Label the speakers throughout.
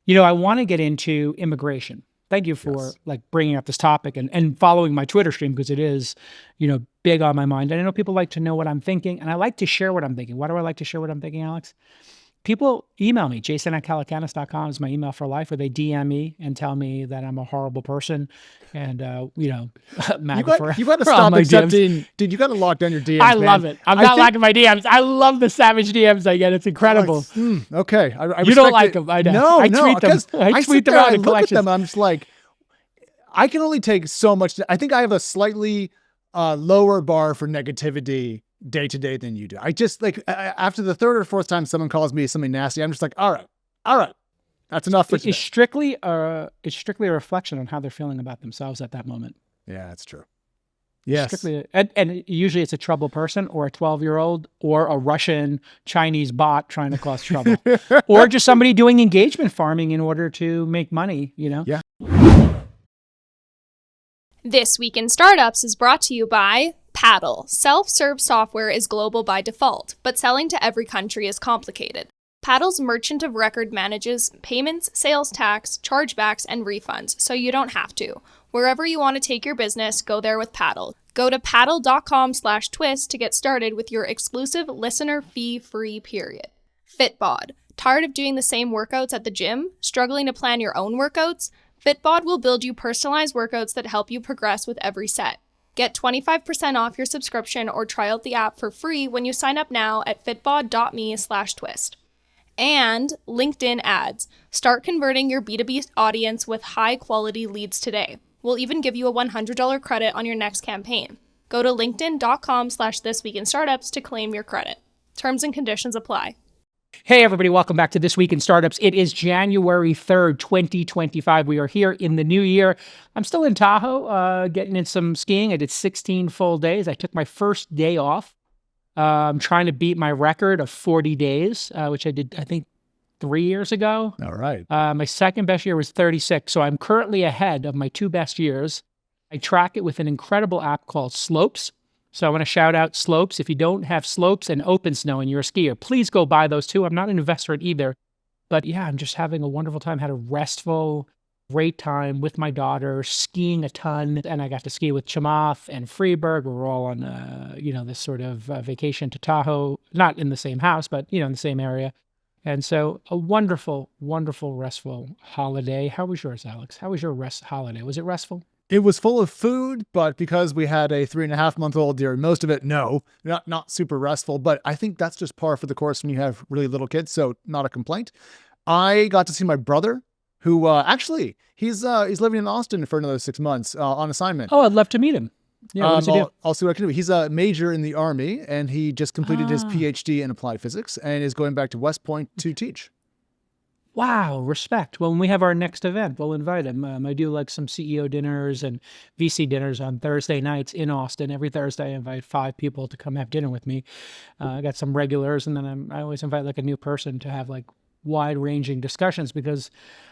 Speaker 1: I want to get into immigration. Thank you for
Speaker 2: Yes.
Speaker 1: bringing up this topic and following my Twitter stream because it is, big on my mind. And I know people like to know what I'm thinking, and I like to share what I'm thinking. Why do I like to share what I'm thinking, Alex? People email me, jason@calacanis.com is my email for life, or they DM me and tell me that I'm a horrible person and, MAGA for
Speaker 2: You got to
Speaker 1: all
Speaker 2: stop
Speaker 1: my DMs.
Speaker 2: accepting, dude. You got to lock down your DMs.
Speaker 1: I
Speaker 2: man.
Speaker 1: love it. I'm not liking my DMs. I love the savage DMs I get. It's incredible.
Speaker 2: Okay.
Speaker 1: You don't like them. I know.
Speaker 2: No,
Speaker 1: I
Speaker 2: no.
Speaker 1: tweet them. I tweet them out in
Speaker 2: look at
Speaker 1: collections.
Speaker 2: them. I'm just like, I can only take so much. I think I have a slightly lower bar for negativity day to day than you do. I just after the third or fourth time someone calls me something nasty, I'm just like, all right, that's enough for today.
Speaker 1: It's strictly a reflection on how they're feeling about themselves at that moment.
Speaker 2: Yeah, that's true. Yes.
Speaker 1: And usually it's a troubled person or a 12-year-old or a Russian Chinese bot trying to cause trouble or just somebody doing engagement farming in order to make money,
Speaker 2: Yeah.
Speaker 3: This Week in Startups is brought to you by Paddle. Self-serve software is global by default, but selling to every country is complicated. Paddle's merchant of record manages payments, sales tax, chargebacks, and refunds, so you don't have to. Wherever you want to take your business, go there with Paddle. Go to paddle.com/twist to get started with your exclusive listener fee-free period. Fitbod. Tired of doing the same workouts at the gym? Struggling to plan your own workouts? Fitbod will build you personalized workouts that help you progress with every set. Get 25% off your subscription or try out the app for free when you sign up now at fitbod.me/twist. And LinkedIn ads. Start converting your B2B audience with high-quality leads today. We'll even give you a $100 credit on your next campaign. Go to linkedin.com/thisweekinstartups to claim your credit. Terms and conditions apply.
Speaker 1: Hey, everybody. Welcome back to This Week in Startups. It is January 3rd, 2025. We are here in the new year. I'm still in Tahoe, getting in some skiing. I did 16 full days. I took my first day off. I'm trying to beat my record of 40 days, which I did, I think, 3 years ago.
Speaker 2: All right.
Speaker 1: My second best year was 36. So I'm currently ahead of my two best years. I track it with an incredible app called Slopes. So I want to shout out Slopes. If you don't have Slopes and Open Snow and you're a skier, please go buy those too. I'm not an investor in either. But yeah, I'm just having a wonderful time. Had a restful, great time with my daughter, skiing a ton. And I got to ski with Chamath and Freeberg. We were all on, this sort of vacation to Tahoe. Not in the same house, but, in the same area. And so a wonderful, wonderful, restful holiday. How was yours, Alex? How was your holiday? Was it restful?
Speaker 2: It was full of food, but because we had a 3.5-month-old during most of it, not super restful. But I think that's just par for the course when you have really little kids, so not a complaint. I got to see my brother, who actually he's living in Austin for another 6 months on assignment.
Speaker 1: Oh, I'd love to meet him. Yeah, what does he do?
Speaker 2: I'll see what I can do. He's a major in the Army, and he just completed his PhD in applied physics and is going back to West Point to teach.
Speaker 1: Wow, respect. Well, when we have our next event, we'll invite him. I do some CEO dinners and VC dinners on Thursday nights in Austin. Every Thursday, I invite 5 people to come have dinner with me. I got some regulars, and then I always invite a new person to have wide-ranging discussions because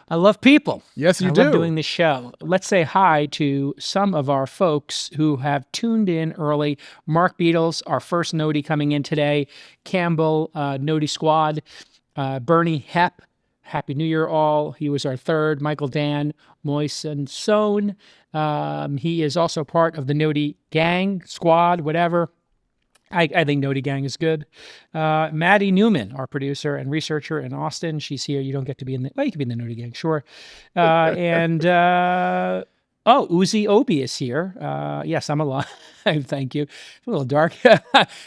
Speaker 1: I love people.
Speaker 2: Yes, you
Speaker 1: I
Speaker 2: do.
Speaker 1: love doing this show. Let's say hi to some of our folks who have tuned in early. Mark Beatles, our first Noti coming in today. Campbell, Noti Squad. Bernie Hepp. Happy New Year, all. He was our third. Michael Dan, Moisen Sohn. He is also part of the Noti Gang, Squad, whatever. I think Noti Gang is good. Maddie Newman, our producer and researcher in Austin. She's here. You don't get to be in you can be in the Noti Gang, sure. Uzi Obi is here. Yes, I'm alive. Thank you. A little dark.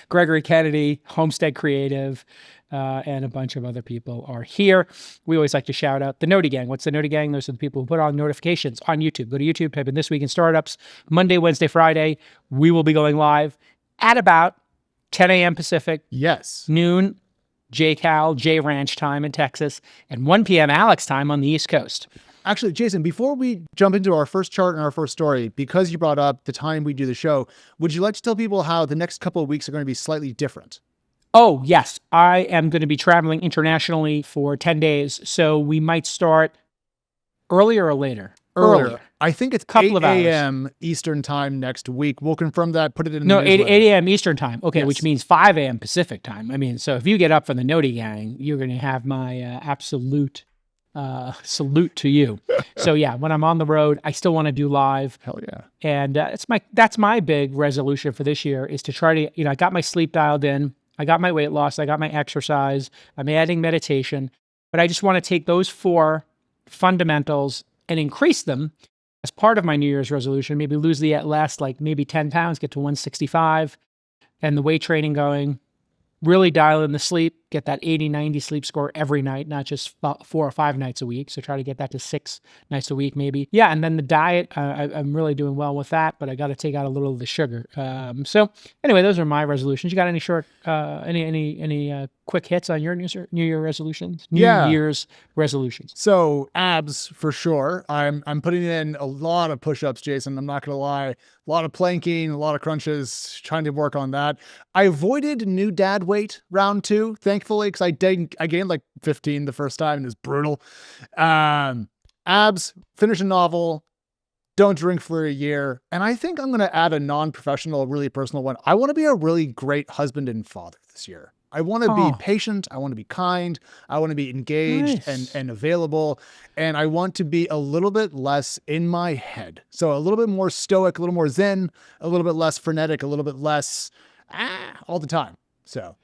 Speaker 1: Gregory Kennedy, Homestead Creative. And a bunch of other people are here. We always like to shout out the Noti Gang. What's the Noti Gang? Those are the people who put on notifications on YouTube. Go to YouTube, type in This Week in Startups. Monday, Wednesday, Friday, we will be going live at about 10 a.m. Pacific.
Speaker 2: Yes.
Speaker 1: Noon, J Ranch time in Texas, and 1 p.m. Alex time on the East Coast.
Speaker 2: Actually, Jason, before we jump into our first chart and our first story, because you brought up the time we do the show, would you like to tell people how the next couple of weeks are going to be slightly different?
Speaker 1: Oh, yes. I am going to be traveling internationally for 10 days, so we might start earlier or later? Earlier.
Speaker 2: I think it's
Speaker 1: Couple
Speaker 2: 8
Speaker 1: of hours.
Speaker 2: a.m. Eastern time next week. We'll confirm that, put it in
Speaker 1: No,
Speaker 2: the
Speaker 1: 8
Speaker 2: newsletter.
Speaker 1: a.m. Eastern time. Okay,
Speaker 2: Yes.
Speaker 1: which means 5 a.m. Pacific time. So if you get up from the Noti Gang, you're going to have my absolute Salute to you. So yeah, when I'm on the road, I still want to do live.
Speaker 2: Hell yeah.
Speaker 1: And that's my big resolution for this year is to try to, I got my sleep dialed in. I got my weight loss. I got my exercise. I'm adding meditation. But I just want to take those 4 fundamentals and increase them as part of my New Year's resolution. Maybe lose the last maybe 10 pounds, get to 165, and the weight training going. Really dial in the sleep, get that 80, 90 sleep score every night, not just 4 or 5 nights a week. So try to get that to 6 nights a week, maybe. Yeah, and then the diet, I'm really doing well with that, but I got to take out a little of the sugar. So anyway, those are my resolutions. You got any short, any quick hits on your New Year resolutions? New Year's resolutions.
Speaker 2: So abs for sure. I'm putting in a lot of push-ups, Jason. I'm not gonna lie. A lot of planking, a lot of crunches, trying to work on that. I avoided new dad weight round 2, thankfully, because I gained like 15 the first time and it's brutal. Abs, finish a novel, don't drink for a year. And I think I'm gonna add a non-professional, really personal one. I want to be a really great husband and father this year. I want to be patient. I want to be kind. I want to be engaged and available. And I want to be a little bit less in my head. So a little bit more stoic, a little more zen, a little bit less frenetic, a little bit less all the time. So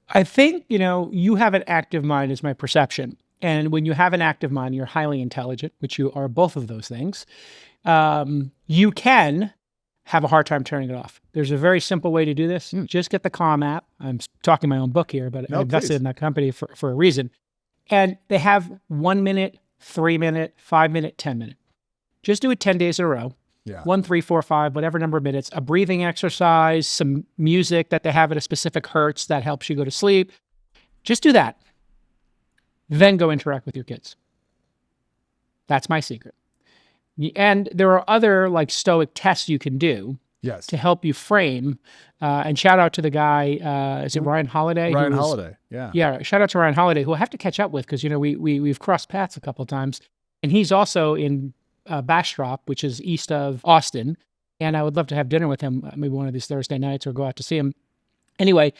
Speaker 1: I think, you have an active mind is my perception. And when you have an active mind, you're highly intelligent, which you are both of those things. You can have a hard time turning it off. There's a very simple way to do this. Just get the Calm app. I'm talking my own book here, but I invested in that company for a reason. And they have 1 minute, 3 minute, 5 minute, 10 minute. Just do it 10 days in a row.
Speaker 2: Yeah.
Speaker 1: 1, 3, 4, 5, whatever number of minutes, a breathing exercise, some music that they have at a specific hertz that helps you go to sleep. Just do that. Then go interact with your kids. That's my secret. And there are other stoic tests you can do to help you frame. And shout out to the guy, is it Ryan Holiday?
Speaker 2: Ryan Holiday, yeah.
Speaker 1: Yeah, shout out to Ryan Holiday, who I have to catch up with because, we've crossed paths a couple of times. And he's also in Bastrop, which is east of Austin. And I would love to have dinner with him maybe one of these Thursday nights or go out to see him. Anyway,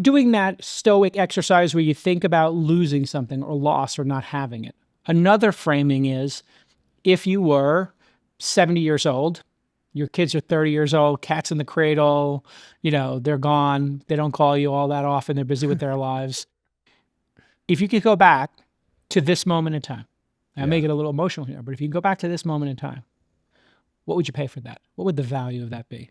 Speaker 1: doing that stoic exercise where you think about losing something or loss or not having it. Another framing is, if you were 70 years old, your kids are 30 years old, cat's in the cradle, they're gone, they don't call you all that often, they're busy with their lives. If you could go back to this moment in time, I make it a little emotional here, but if you go back to this moment in time, what would you pay for that? What would the value of that be?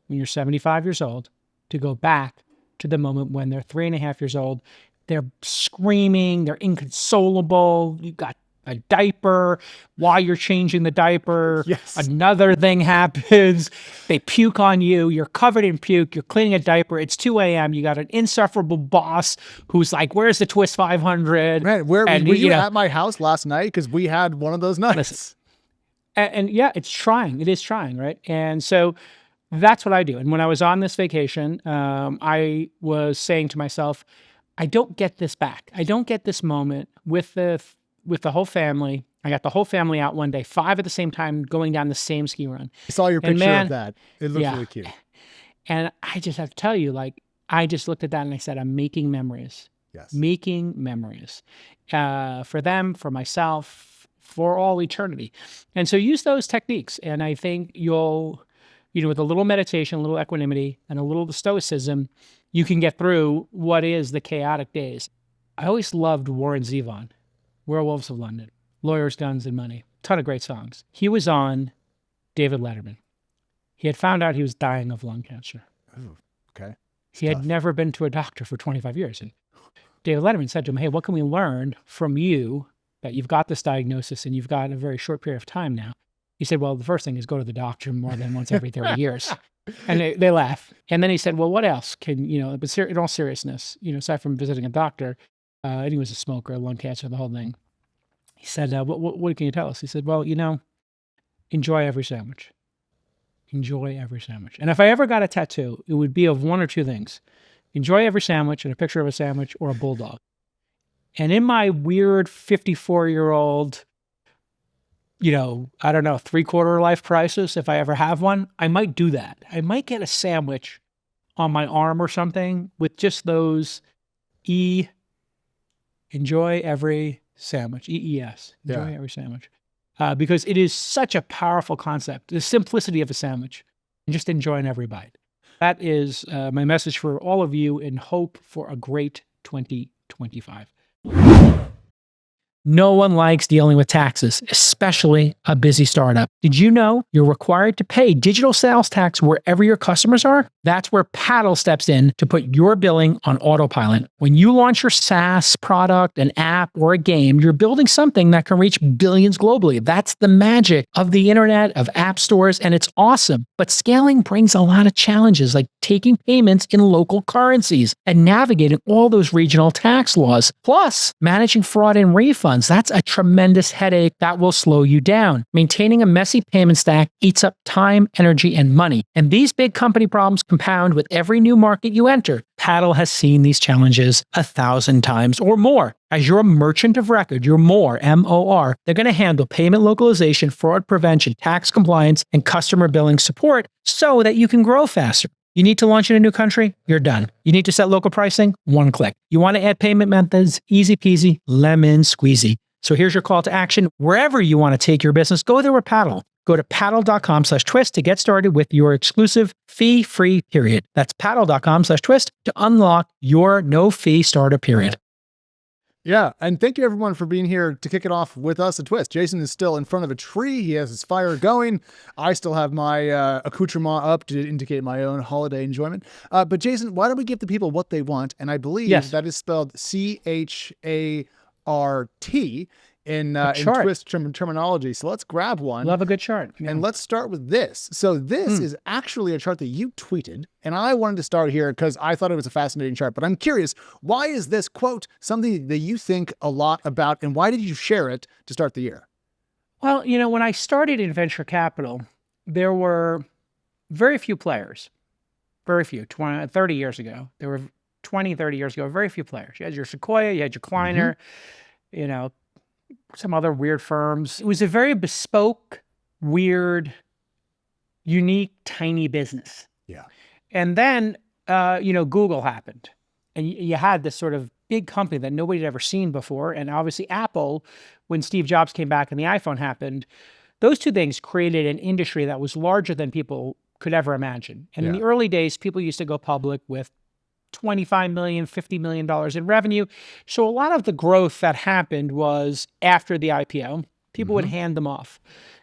Speaker 1: When you're 75 years old, to go back to the moment when they're 3.5 years old, they're screaming, they're inconsolable, you got a diaper, while you're changing the diaper, another thing happens, they puke on you, you're covered in puke, you're cleaning a diaper, it's 2 a.m., you got an insufferable boss who's like, where's the Twist 500?
Speaker 2: Man, were you at my house last night? Because we had one of those nights.
Speaker 1: Listen, and yeah, it is trying, right? And so that's what I do. And when I was on this vacation, I was saying to myself, I don't get this back. I don't get this moment with the whole family. I got the whole family out one day, 5 at the same time, going down the same ski run.
Speaker 2: I saw your picture of that. It looks really cute.
Speaker 1: And I just have to tell you, I just looked at that and I said, I'm making memories.
Speaker 2: Yes.
Speaker 1: Making memories for them, for myself, for all eternity. And so use those techniques. And I think you'll, with a little meditation, a little equanimity, and a little stoicism, you can get through what is the chaotic days. I always loved Warren Zevon. Werewolves of London, Lawyers, Guns, and Money. Ton of great songs. He was on David Letterman. He had found out he was dying of lung cancer.
Speaker 2: Oh, okay.
Speaker 1: He had never been to a doctor for 25 years. And David Letterman said to him, hey, what can we learn from you that you've got this diagnosis and you've got a very short period of time now? He said, well, the first thing is go to the doctor more than once every 30 years. And they laugh. And then he said, well, what else can, but in all seriousness, aside from visiting a doctor, and he was a smoker, lung cancer, the whole thing. He said, what can you tell us? He said, well, enjoy every sandwich. Enjoy every sandwich. And if I ever got a tattoo, it would be of one or two things. Enjoy every sandwich and a picture of a sandwich or a bulldog. And in my weird 54-year-old, I don't know, 3/4 life crisis, if I ever have one, I might do that. I might get a sandwich on my arm or something with just those enjoy every sandwich, EES. Enjoy
Speaker 2: Yeah.
Speaker 1: every sandwich. Because it is such a powerful concept, the simplicity of a sandwich, and just enjoying every bite. That is my message for all of you, and hope for a great 2025. No one likes dealing with taxes, especially a busy startup. Did you know you're required to pay digital sales tax wherever your customers are? That's where Paddle steps in to put your billing on autopilot. When you launch your SaaS product, an app, or a game, you're building something that can reach billions globally. That's the magic of the internet, of app stores, and it's awesome. But scaling brings a lot of challenges, like taking payments in local currencies and navigating all those regional tax laws, plus managing fraud and refunds. That's a tremendous headache that will slow you down. Maintaining a messy payment stack eats up time, energy, and money. And these big company problems compound with every new market you enter. Paddle has seen these challenges 1,000 times or more. As your merchant of record, your MOR, M-O-R, they're going to handle payment localization, fraud prevention, tax compliance, and customer billing support so that you can grow faster. You need to launch in a new country? You're done. You need to set local pricing? One click. You want to add payment methods? Easy peasy, lemon squeezy. So here's your call to action. Wherever you want to take your business, go there with Paddle. Go to paddle.com/twist to get started with your exclusive fee-free period. That's paddle.com/twist to unlock your no-fee starter period.
Speaker 2: Yeah, and thank you everyone for being here to kick it off with us at Twist. Jason is still in front of a tree. He has his fire going. I still have my accoutrement up to indicate my own holiday enjoyment. But Jason, why don't we give the people what they want? And I believe that is spelled CHART in Twist terminology. So let's grab one.
Speaker 1: Love a good chart. Yeah.
Speaker 2: And let's start with this. So this is actually a chart that you tweeted, and I wanted to start here because I thought it was a fascinating chart, but I'm curious, why is this quote something that you think a lot about, and why did you share it to start the year?
Speaker 1: Well, when I started in venture capital, there were very few players, very few, 30 years ago. There were 20, 30 years ago, very few players. You had your Sequoia, you had your Kleiner, some other weird firms. It was a very bespoke, weird, unique, tiny business.
Speaker 2: Yeah.
Speaker 1: And then, Google happened. And you had this sort of big company that nobody had ever seen before. And obviously Apple, when Steve Jobs came back and the iPhone happened, those two things created an industry that was larger than people could ever imagine. And in the early days, people used to go public with $25 million, $50 million in revenue. So a lot of the growth that happened was after the IPO. People would hand them off.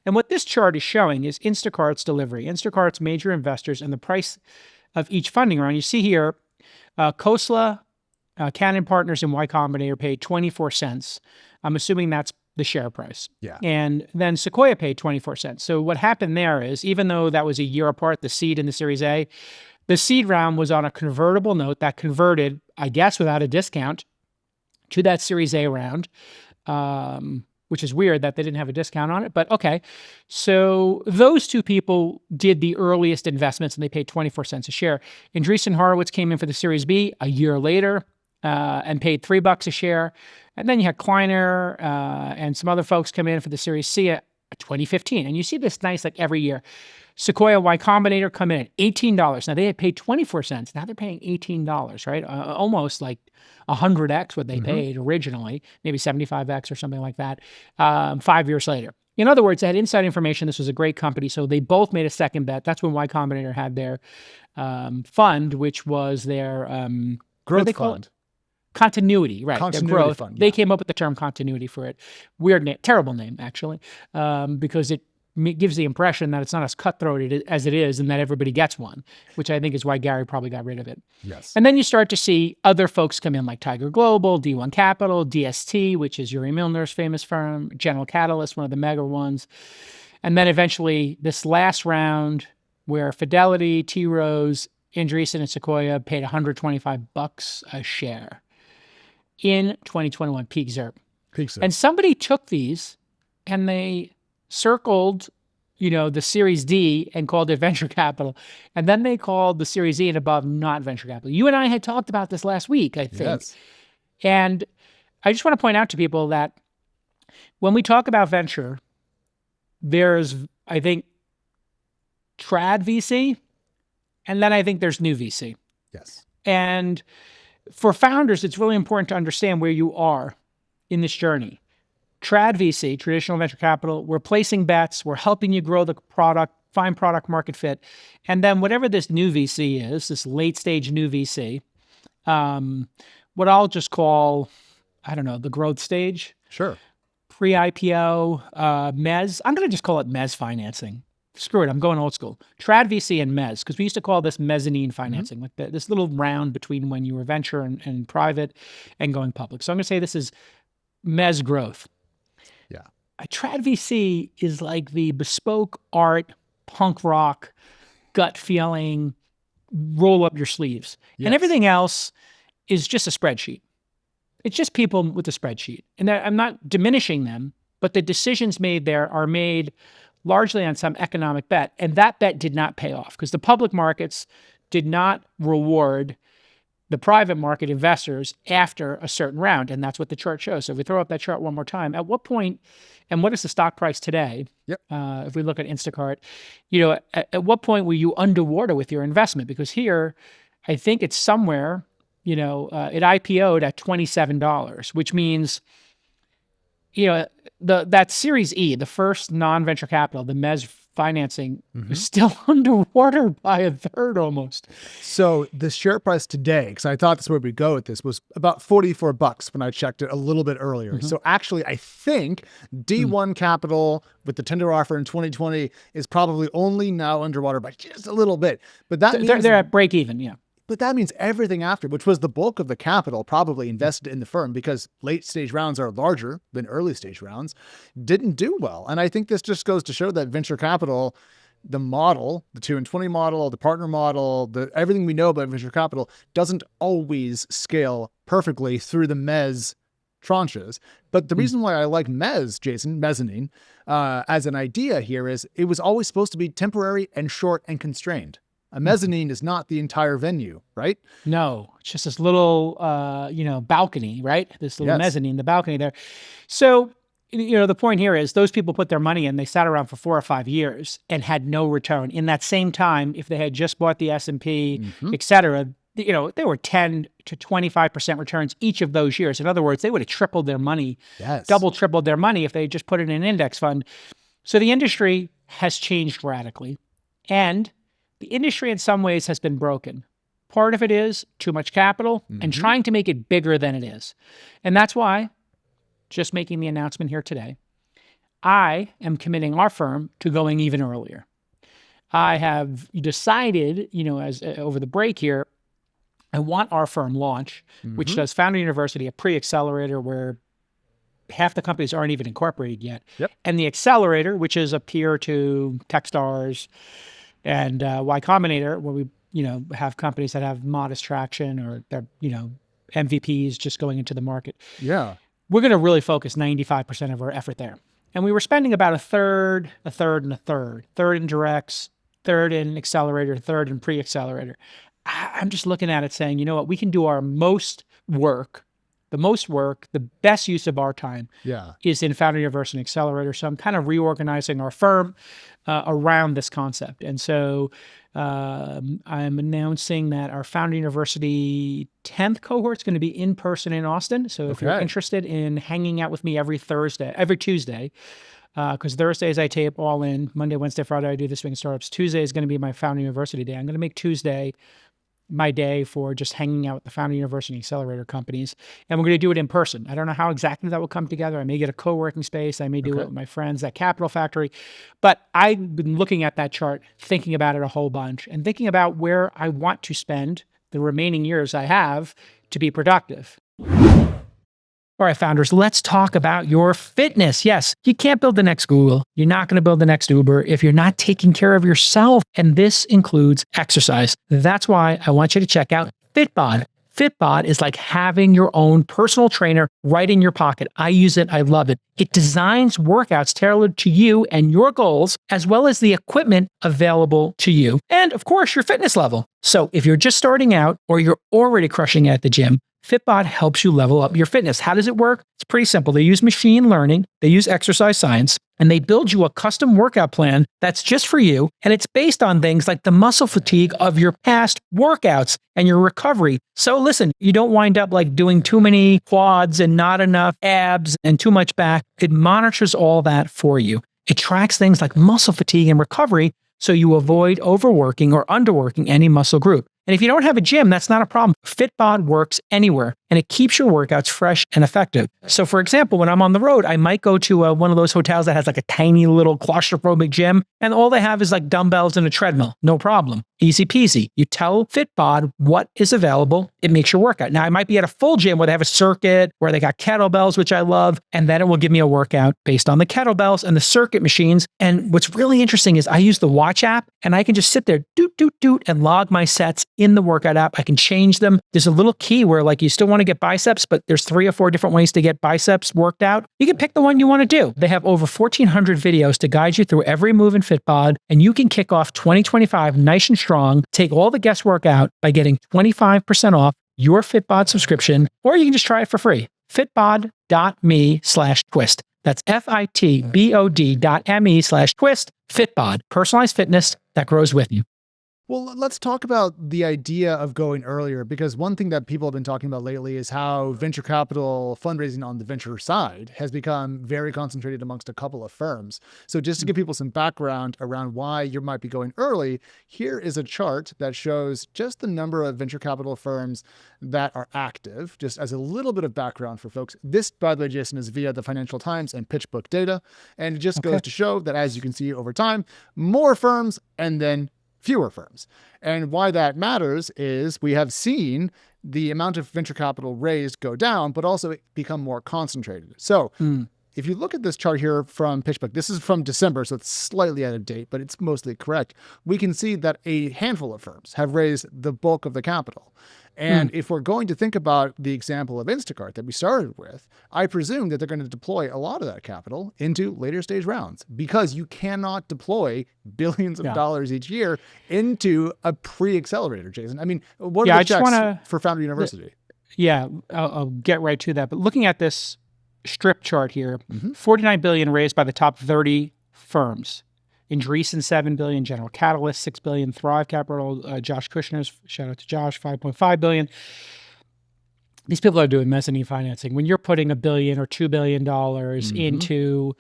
Speaker 1: And what this chart is showing is Instacart's delivery, Instacart's major investors, and the price of each funding round. You see here, Khosla, Canon Partners, and Y Combinator paid 24 cents. I'm assuming that's the share price.
Speaker 2: Yeah.
Speaker 1: And then Sequoia paid 24 cents. So what happened there is, even though that was a year apart, the seed and the Series A, the seed round was on a convertible note that converted, I guess, without a discount to that Series A round, which is weird that they didn't have a discount on it, but okay. So those two people did the earliest investments and they paid 24 cents a share. Andreessen Horowitz came in for the Series B a year later and paid $3 a share. And then you had Kleiner and some other folks come in for the Series C at 2015. And you see this nice, like every year. Sequoia, Y Combinator come in at $18. Now they had paid 24 cents. Now they're paying $18, right? Almost like 100x what they paid originally, maybe 75x or something like that, 5 years later. In other words, they had inside information. This was a great company. So they both made a second bet. That's when Y Combinator had their fund, which was their
Speaker 2: growth fund.
Speaker 1: Continuity, right?
Speaker 2: Continuity
Speaker 1: their growth.
Speaker 2: fund.
Speaker 1: They came up with the term continuity for it. Weird name, terrible name, actually, because it gives the impression that it's not as cutthroat as it is and that everybody gets one, which I think is why Gary probably got rid of it.
Speaker 2: Yes.
Speaker 1: And then you start to see other folks come in like Tiger Global, D1 Capital, DST, which is Yuri Milner's famous firm, General Catalyst, one of the mega ones. And then eventually this last round where Fidelity, T. Rose, Andreessen, and Sequoia paid $125 a share in 2021, peak ZERP. And somebody took these and they circled, the Series D and called it venture capital. And then they called the Series E and above not venture capital. You and I had talked about this last week, I think.
Speaker 2: Yes.
Speaker 1: And I just want to point out to people that when we talk about venture, there's, I think, trad VC, and then I think there's new VC.
Speaker 2: Yes.
Speaker 1: And for founders, it's really important to understand where you are in this journey. Trad VC, traditional venture capital, we're placing bets, we're helping you grow the product, find product market fit. And then whatever this new VC is, this late stage new VC, what I'll just call, I don't know, the growth stage,
Speaker 2: Sure.
Speaker 1: pre-IPO, mezz. I'm going to just call it mezz financing. Screw it, I'm going old school. Trad VC and mezz, because we used to call this mezzanine financing, like this little round between when you were venture and private and going public. So I'm going to say this is mezz growth.
Speaker 2: Yeah.
Speaker 1: A Trad VC is like the bespoke art, punk rock, gut feeling, roll up your sleeves.
Speaker 2: Yes.
Speaker 1: And everything else is just a spreadsheet. It's just people with a spreadsheet. And I'm not diminishing them, but the decisions made there are made largely on some economic bet. And that bet did not pay off because the public markets did not reward the private market investors after a certain round. And that's what the chart shows. So if we throw up that chart one more time, at what point, and what is the stock price today?
Speaker 2: Yep.
Speaker 1: If we look at Instacart, at what point were you underwater with your investment? Because here, I think it's somewhere, it IPO'd at $27, which means, that Series E, the first non-venture capital, the mezz financing, is still underwater by a third almost.
Speaker 2: So the share price today, because I thought that's where we'd go with this, was about $44 when I checked it a little bit earlier. So actually, I think D1 Capital with the tender offer in 2020 is probably only now underwater by just a little bit. But that means
Speaker 1: They're at break even, yeah.
Speaker 2: But that means everything after, which was the bulk of the capital probably invested in the firm because late stage rounds are larger than early stage rounds, didn't do well. And I think this just goes to show that venture capital, the model, the 2 and 20 model, the partner model, everything we know about venture capital doesn't always scale perfectly through the mezz tranches. But the reason why I like mezzanine, as an idea here is it was always supposed to be temporary and short and constrained. A mezzanine is not the entire venue, right?
Speaker 1: No, it's just this little, balcony, right? This little
Speaker 2: Yes.
Speaker 1: mezzanine, the balcony there. So, the point here is those people put their money in, they sat around for 4 or 5 years and had no return. In that same time, if they had just bought the S&P, et cetera, they were 10 to 25% returns each of those years. In other words, they would have tripled their money, double tripled their money if they had just put it in an index fund. So the industry has changed radically. And the industry in some ways has been broken. Part of it is too much capital and trying to make it bigger than it is. And that's why, just making the announcement here today, I am committing our firm to going even earlier. I have decided, as over the break here, I want our firm launch, which does Founder University, a pre-accelerator where half the companies aren't even incorporated yet.
Speaker 2: Yep.
Speaker 1: And the accelerator, which is a peer to Techstars, and Y Combinator, where we, have companies that have modest traction or they're, MVPs just going into the market.
Speaker 2: Yeah.
Speaker 1: We're going to really focus 95% of our effort there. And we were spending about a third, and a third. Third in directs, third in accelerator, third in pre-accelerator. I'm just looking at it saying, you know what, we can do our most work, the best use of our time is in Founder University and Accelerator. So I'm kind of reorganizing our firm around this concept. And so I'm announcing that our Founder University 10th cohort is going to be in person in Austin. So if you're interested in hanging out with me every Tuesday, because Thursdays I tape all in, Monday, Wednesday, Friday I do This Week in Startups. Tuesday is going to be my Founder University day. I'm going to make Tuesday my day for just hanging out with the Founder University Accelerator companies. And we're going to do it in person. I don't know how exactly that will come together. I may get a co-working space. I may do it with my friends at Capital Factory. But I've been looking at that chart, thinking about it a whole bunch, and thinking about where I want to spend the remaining years I have to be productive. All right, founders, let's talk about your fitness. Yes, you can't build the next Google. You're not going to build the next Uber if you're not taking care of yourself. And this includes exercise. That's why I want you to check out Fitbod. Fitbod is like having your own personal trainer right in your pocket. I use it. I love it. It designs workouts tailored to you and your goals, as well as the equipment available to you. And of course, your fitness level. So if you're just starting out or you're already crushing it at the gym, Fitbod helps you level up your fitness. How does it work? It's pretty simple. They use machine learning, they use exercise science, and they build you a custom workout plan that's just for you. And it's based on things like the muscle fatigue of your past workouts and your recovery. So listen, you don't wind up like doing too many quads and not enough abs and too much back. It monitors all that for you. It tracks things like muscle fatigue and recovery so you avoid overworking or underworking any muscle group. And if you don't have a gym, that's not a problem. Fitbod works anywhere, and it keeps your workouts fresh and effective. So for example, when I'm on the road, I might go to one of those hotels that has like a tiny little claustrophobic gym, and all they have is like dumbbells and a treadmill. No problem. Easy peasy. You tell Fitbod what is available. It makes your workout. Now, I might be at a full gym where they have a circuit, where they got kettlebells, which I love, and then it will give me a workout based on the kettlebells and the circuit machines. And what's really interesting is I use the Watch app, and I can just sit there, doot, doot, doot, and log my sets in the workout app. I can change them. There's a little key where like you still want to get biceps, but there's 3 or 4 different ways to get biceps worked out. You can pick the one you want to do. They have over 1,400 videos to guide you through every move in Fitbod, and you can kick off 2025 nice and strong. Take all the guesswork out by getting 25% off your Fitbod subscription, or you can just try it for free. Fitbod.me/twist. That's FITBOD.me/twist. Fitbod, personalized fitness that grows with you.
Speaker 2: Well, let's talk about the idea of going earlier, because one thing that people have been talking about lately is how venture capital fundraising on the venture side has become very concentrated amongst a couple of firms. So just to give people some background around why you might be going early, here is a chart that shows just the number of venture capital firms that are active, just as a little bit of background for folks. This, by the way, Jason, is via the Financial Times and PitchBook data. And it just goes to show that, as you can see over time, more firms and then fewer firms. And why that matters is we have seen the amount of venture capital raised go down, but also become more concentrated. So if you look at this chart here from PitchBook, this is from December, so it's slightly out of date, but it's mostly correct. We can see that a handful of firms have raised the bulk of the capital. And if we're going to think about the example of Instacart that we started with, I presume that they're going to deploy a lot of that capital into later stage rounds, because you cannot deploy billions of dollars each year into a pre-accelerator, Jason. I mean, what are the checks for Founder University?
Speaker 1: I'll get right to that. But looking at this strip chart here, $49 billion raised by the top 30 firms. Andreessen, $7 billion, General Catalyst, $6 billion, Thrive Capital, Josh Kushner's, shout out to Josh, $5.5 billion. These people are doing mezzanine financing. When you're putting $1 billion or $2 billion into,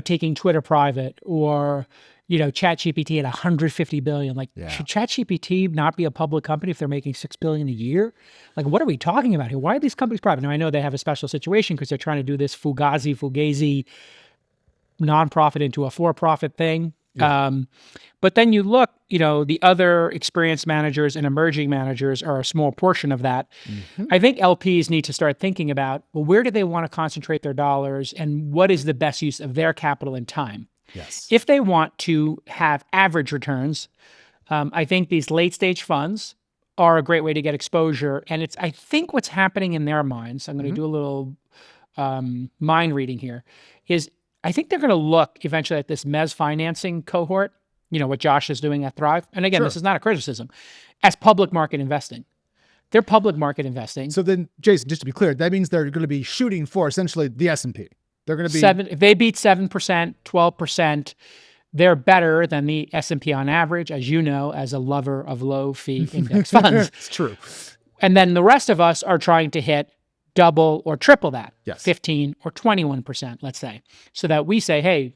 Speaker 1: taking Twitter private, or, ChatGPT at $150 billion, should ChatGPT not be a public company if they're making $6 billion a year? Like, what are we talking about here? Why are these companies private? Now, I know they have a special situation because they're trying to do this fugazi nonprofit into a for-profit thing. But then you look, the other experienced managers and emerging managers are a small portion of that. I think LPs need to start thinking about, well, where do they want to concentrate their dollars, and what is the best use of their capital and time?
Speaker 2: Yes.
Speaker 1: If they want to have average returns, I think these late-stage funds are a great way to get exposure. And I think what's happening in their minds, I'm going to do a little mind reading here, is I think they're going to look eventually at this mezz financing cohort, what Josh is doing at Thrive. And again, this is not a criticism, as public market investing. They're public market investing.
Speaker 2: So then, Jason, just to be clear, that means they're going to be shooting for essentially the S&P. They're going to be...
Speaker 1: If they beat 7%, 12%, they're better than the S&P on average, as you know, as a lover of low-fee index funds.
Speaker 2: It's true.
Speaker 1: And then the rest of us are trying to hit double or triple that, 15 or 21%, let's say, so that we say, hey,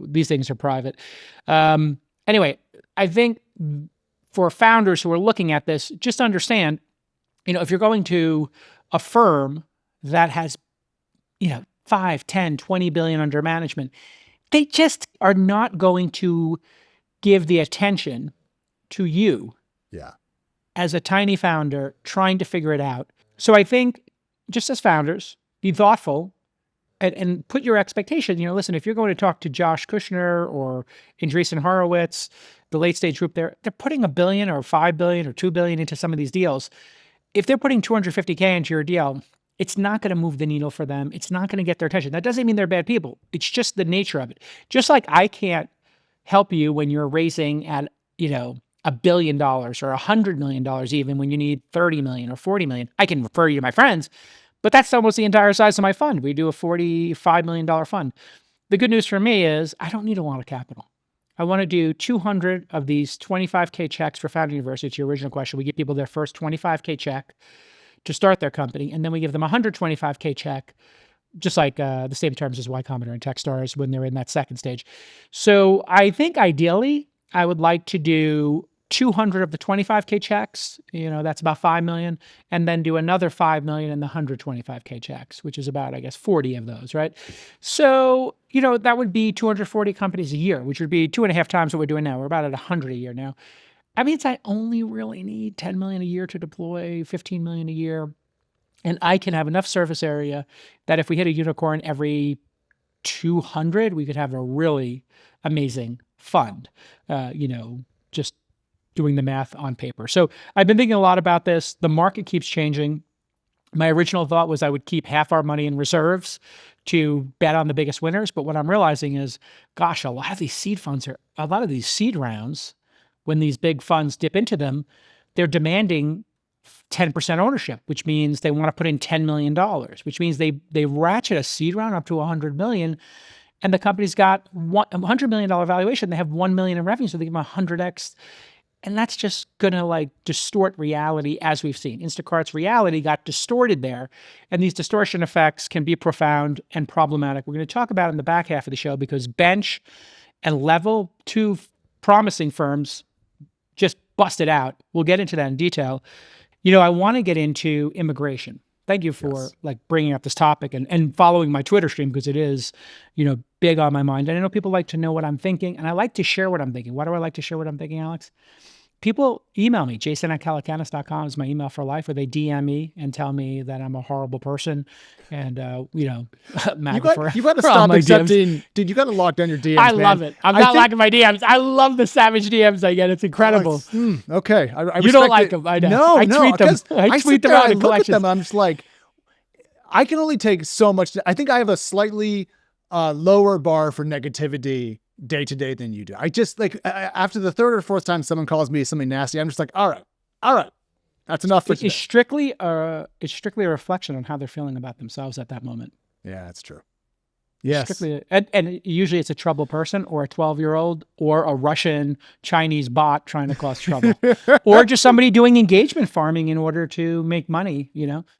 Speaker 1: these things are private. Anyway, I think for founders who are looking at this, just understand, if you're going to a firm that has, 5, 10, 20 billion under management, they just are not going to give the attention to you as a tiny founder trying to figure it out. So I think, just as founders, be thoughtful and put your expectation. Listen, if you're going to talk to Josh Kushner or Andreessen Horowitz, the late stage group, they're putting $1 billion or $5 billion or $2 billion into some of these deals. If they're putting $250K into your deal, it's not going to move the needle for them. It's not going to get their attention. That doesn't mean they're bad people. It's just the nature of it. Just like I can't help you when you're raising at, $1 billion or $100 million even when you need 30 million or 40 million. I can refer you to my friends, but that's almost the entire size of my fund. We do a $45 million fund. The good news for me is I don't need a lot of capital. I want to do 200 of these 25K checks for Founder University. To your original question, we give people their first 25K check to start their company, and then we give them a 125K check, just like the same terms as Y Combinator and Techstars when they're in that second stage. So I think ideally, I would like to do 200 of the 25K checks, that's about 5 million, and then do another 5 million in the 125K checks, which is about, I guess, 40 of those, right? So, that would be 240 companies a year, which would be 2.5 times what we're doing now. We're about at 100 a year now. I mean, I only really need 10 million a year to deploy, 15 million a year. And I can have enough surface area that if we hit a unicorn every 200, we could have a really amazing fund, just doing the math on paper. So I've been thinking a lot about this. The market keeps changing. My original thought was I would keep half our money in reserves to bet on the biggest winners. But what I'm realizing is, gosh, a lot of these seed rounds, when these big funds dip into them, they're demanding 10% ownership, which means they want to put in $10 million, which means they ratchet a seed round up to 100 million. And the company's got a $100 million valuation. They have 1 million in revenue, so they give them 100x. And that's just going to distort reality as we've seen. Instacart's reality got distorted there. And these distortion effects can be profound and problematic. We're going to talk about it in the back half of the show because Bench and Level, two promising firms, just busted out. We'll get into that in detail. I want to get into immigration. Thank you for bringing up this topic and following my Twitter stream because it is, big on my mind. And I know people like to know what I'm thinking, and I like to share what I'm thinking. Why do I like to share what I'm thinking, Alex? People email me, jason@calacanis.com is my email for life, or they DM me and tell me that I'm a horrible person and,
Speaker 2: you got to stop accepting, dude, you got to lock down your DMs,
Speaker 1: I love it. I'm not liking my DMs. I love the savage DMs I get. It's incredible.
Speaker 2: Okay. I
Speaker 1: you don't like them. I know.
Speaker 2: No,
Speaker 1: I tweet them. I tweet them out in collections.
Speaker 2: Them, I'm just like, I can only take so much. I think I have a slightly lower bar for negativity day to day than you do. I just after the third or fourth time someone calls me something nasty, I'm just like, all right, that's enough for today.
Speaker 1: It's strictly a reflection on how they're feeling about themselves at that moment.
Speaker 2: Yeah, that's true. Yes.
Speaker 1: And usually it's a troubled person or a 12-year-old or a Russian Chinese bot trying to cause trouble or just somebody doing engagement farming in order to make money,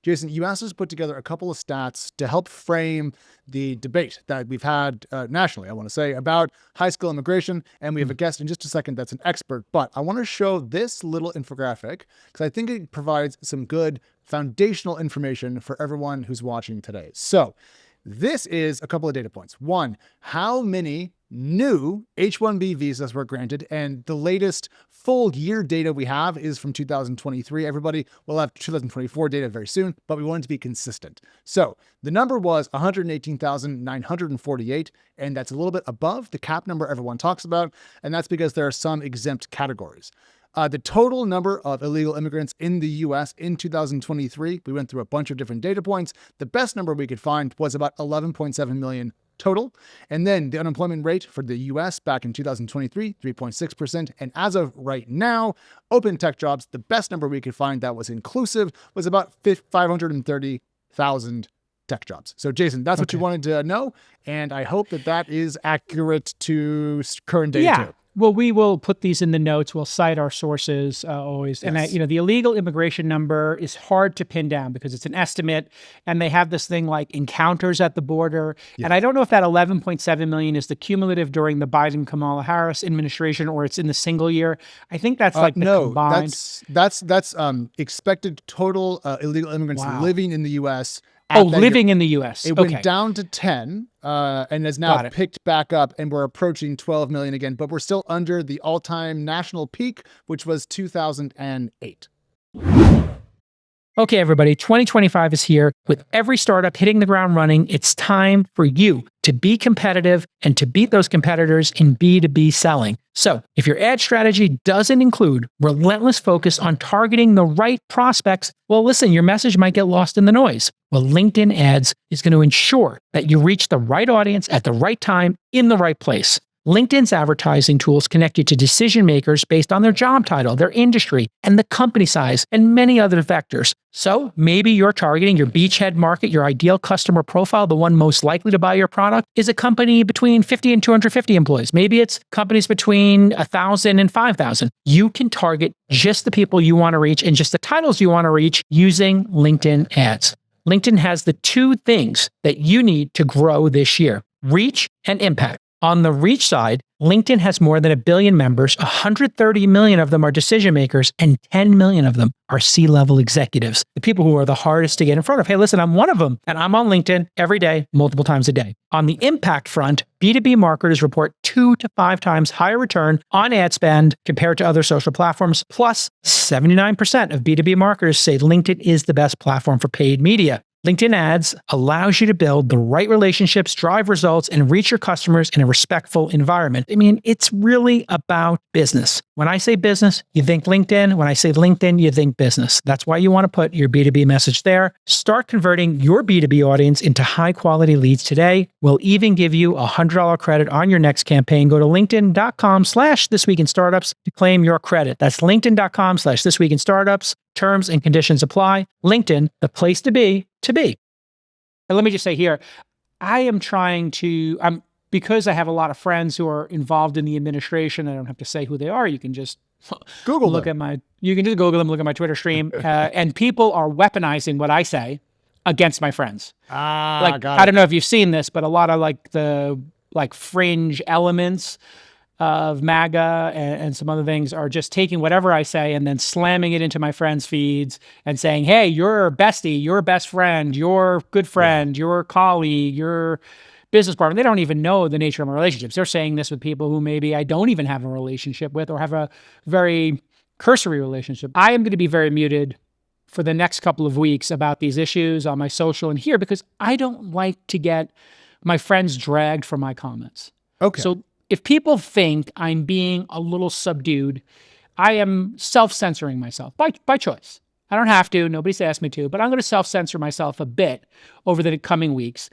Speaker 2: Jason, you asked us to put together a couple of stats to help frame the debate that we've had nationally, I want to say, about high skill immigration. And we have a guest in just a second that's an expert. But I want to show this little infographic because I think it provides some good foundational information for everyone who's watching today. So this is a couple of data points. One, how many new H-1B visas were granted? And the latest full year data we have is from 2023. Everybody will have 2024 data very soon, but we want it to be consistent. So the number was 118,948, and that's a little bit above the cap number everyone talks about. And that's because there are some exempt categories. The total number of illegal immigrants in the U.S. in 2023, we went through a bunch of different data points. The best number we could find was about 11.7 million total. And then the unemployment rate for the U.S. back in 2023, 3.6%. And as of right now, open tech jobs, the best number we could find that was inclusive was about 530,000 tech jobs. So Jason, that's what you wanted to know. And I hope that is accurate to current data too.
Speaker 1: Well, we will put these in the notes. We'll cite our sources always. Yes. And the illegal immigration number is hard to pin down because it's an estimate, and they have this thing like encounters at the border. Yeah. And I don't know if that 11.7 million is the cumulative during the Biden-Kamala Harris administration or it's in the single year. I think that's combined.
Speaker 2: That's expected total illegal immigrants living in the U.S.
Speaker 1: Living in the U.S.
Speaker 2: It went down to 10 and has now picked back up, and we're approaching 12 million again, but we're still under the all-time national peak, which was 2008.
Speaker 1: Okay, everybody, 2025 is here. With every startup hitting the ground running, it's time for you to be competitive and to beat those competitors in B2B selling. So if your ad strategy doesn't include relentless focus on targeting the right prospects, well, listen, your message might get lost in the noise. Well, LinkedIn ads is going to ensure that you reach the right audience at the right time in the right place. LinkedIn's advertising tools connect you to decision makers based on their job title, their industry, and the company size, and many other vectors. So maybe you're targeting your beachhead market, your ideal customer profile, the one most likely to buy your product, is a company between 50 and 250 employees. Maybe it's companies between 1,000 and 5,000. You can target just the people you want to reach and just the titles you want to reach using LinkedIn ads. LinkedIn has the two things that you need to grow this year: reach and impact. On the reach side, LinkedIn has more than 1 billion members, 130 million of them are decision makers, and 10 million of them are C-level executives, the people who are the hardest to get in front of. Hey, listen, I'm one of them, and I'm on LinkedIn every day, multiple times a day. On the impact front, B2B marketers report 2 to 5 times higher return on ad spend compared to other social platforms. Plus, 79% of B2B marketers say LinkedIn is the best platform for paid media. LinkedIn ads allows you to build the right relationships, drive results, and reach your customers in a respectful environment. I mean, it's really about business. When I say business, you think LinkedIn. When I say LinkedIn, you think business. That's why you want to put your B2B message there. Start converting your B2B audience into high-quality leads today. We'll even give you a $100 credit on your next campaign. Go to linkedin.com/thisweekinstartups to claim your credit. That's linkedin.com/thisweekinstartups. Terms and conditions apply. LinkedIn, the place to be, to be. And let me just say here, I am trying to, because I have a lot of friends who are involved in the administration, I don't have to say who they are. You can just
Speaker 2: Google
Speaker 1: look
Speaker 2: them.
Speaker 1: You can just Google them, look at my Twitter stream. And people are weaponizing what I say against my friends. I don't know if you've seen this, but a lot of the fringe elements of MAGA and some other things are just taking whatever I say and then slamming it into my friends' feeds and saying, hey, you're a bestie, your best friend, your good friend, your colleague, your business partner. They don't even know the nature of my relationships. They're saying this with people who maybe I don't even have a relationship with or have a very cursory relationship. I am going to be very muted for the next couple of weeks about these issues on my social and here because I don't like to get my friends dragged for my comments.
Speaker 2: Okay.
Speaker 1: So if people think I'm being a little subdued, I am self-censoring myself by choice. I don't have to. Nobody's asked me to, but I'm going to self-censor myself a bit over the coming weeks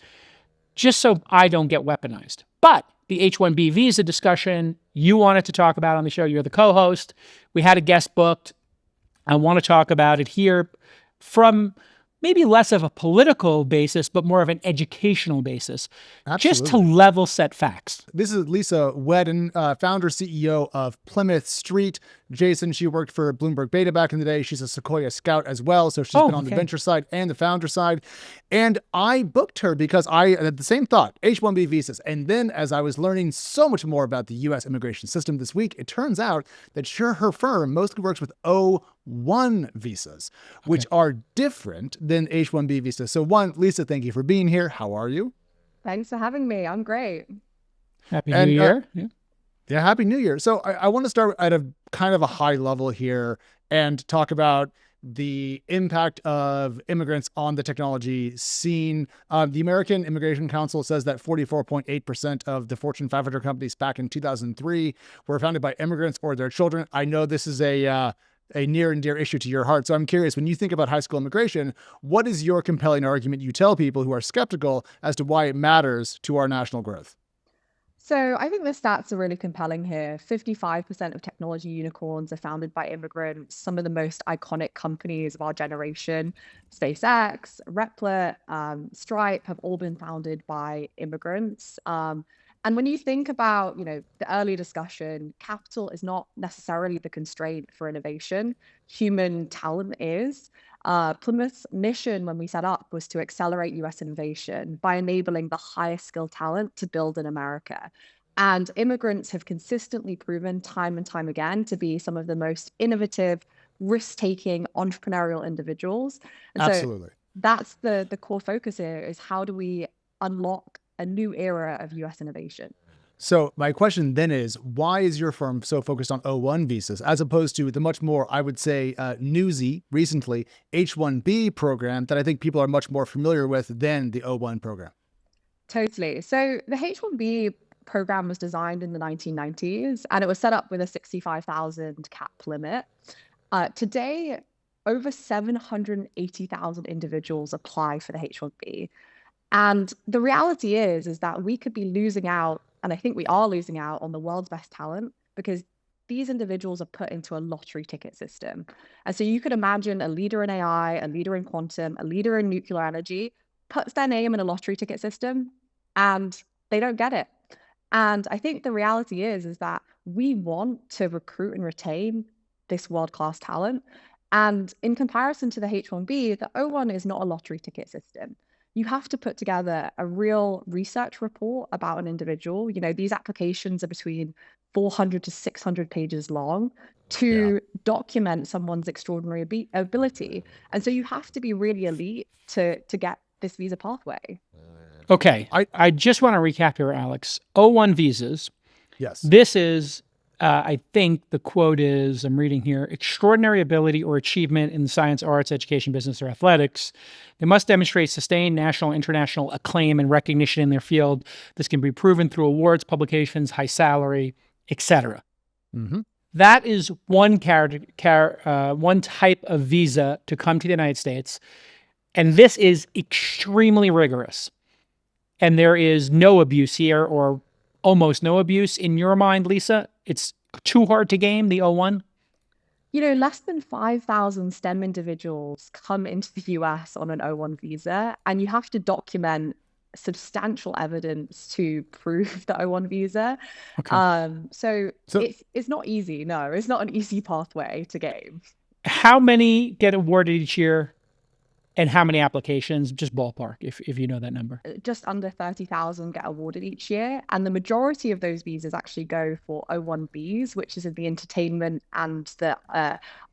Speaker 1: just so I don't get weaponized. But the H-1B visa discussion you wanted to talk about on the show, you're the co-host. We had a guest booked. I want to talk about it here from maybe less of a political basis, but more of an educational basis, just to level set facts.
Speaker 2: This is Lisa Wedden, founder, CEO of Plymouth Street. Jason, she worked for Bloomberg Beta back in the day. She's a Sequoia Scout as well. So she's been on the venture side and the founder side. And I booked her because I had the same thought, H-1B visas. And then as I was learning so much more about the U.S. immigration system this week, it turns out that her firm mostly works with O-1 visas, which are different than H-1B visas. So one, Lisa, thank you for being here. How are you?
Speaker 4: Thanks for having me. I'm great.
Speaker 1: Happy New Year.
Speaker 2: Yeah, Happy New Year. So I want to start at a kind of a high level here and talk about the impact of immigrants on the technology scene. The American Immigration Council says that 44.8% of the Fortune 500 companies back in 2003 were founded by immigrants or their children. I know this is a near and dear issue to your heart. So I'm curious, when you think about high school immigration, what is your compelling argument you tell people who are skeptical as to why it matters to our national growth?
Speaker 4: So I think the stats are really compelling here. 55% of technology unicorns are founded by immigrants. Some of the most iconic companies of our generation, SpaceX, Replit, Stripe, have all been founded by immigrants. And when you think about, the earlier discussion, capital is not necessarily the constraint for innovation. Human talent is. Plymouth's mission when we set up was to accelerate US innovation by enabling the highest skilled talent to build in America. And immigrants have consistently proven time and time again to be some of the most innovative, risk-taking, entrepreneurial individuals. And
Speaker 2: Absolutely.
Speaker 4: So that's the core focus here is how do we unlock a new era of US innovation?
Speaker 2: So my question then is, why is your firm so focused on O-1 visas as opposed to the much more, I would say, newsy, recently, H-1B program that I think people are much more familiar with than the O-1 program?
Speaker 4: Totally. So the H-1B program was designed in the 1990s, and it was set up with a 65,000 cap limit. Today, over 780,000 individuals apply for the H-1B. And the reality is that we could be losing out, and I think we are losing out on the world's best talent because these individuals are put into a lottery ticket system. And so you could imagine a leader in AI, a leader in quantum, a leader in nuclear energy puts their name in a lottery ticket system and they don't get it. And I think the reality is that we want to recruit and retain this world-class talent. And in comparison to the H1B, the O1 is not a lottery ticket system. You have to put together a real research report about an individual. You know, these applications are between 400 to 600 pages long to document someone's extraordinary ability. And so you have to be really elite to get this visa pathway.
Speaker 1: Okay. I just want to recap here, Alex. O1 visas.
Speaker 2: Yes.
Speaker 1: This is, I think the quote is, I'm reading here, extraordinary ability or achievement in the science, arts, education, business, or athletics. They must demonstrate sustained national, international acclaim and recognition in their field. This can be proven through awards, publications, high salary, etc.
Speaker 2: Mm-hmm.
Speaker 1: That is one type of visa to come to the United States. And this is extremely rigorous. And there is no abuse here, or almost no abuse. In your mind, Lisa, it's too hard to game, the O1?
Speaker 4: You know, less than 5,000 STEM individuals come into the US on an O1 visa, and you have to document substantial evidence to prove the O1 visa.
Speaker 1: Okay.
Speaker 4: So it's not easy. No, it's not an easy pathway to game.
Speaker 1: How many get awarded each year? And how many applications? Just ballpark, if you know that number.
Speaker 4: Just under 30,000 get awarded each year. And the majority of those visas actually go for O1Bs, which is in the entertainment and the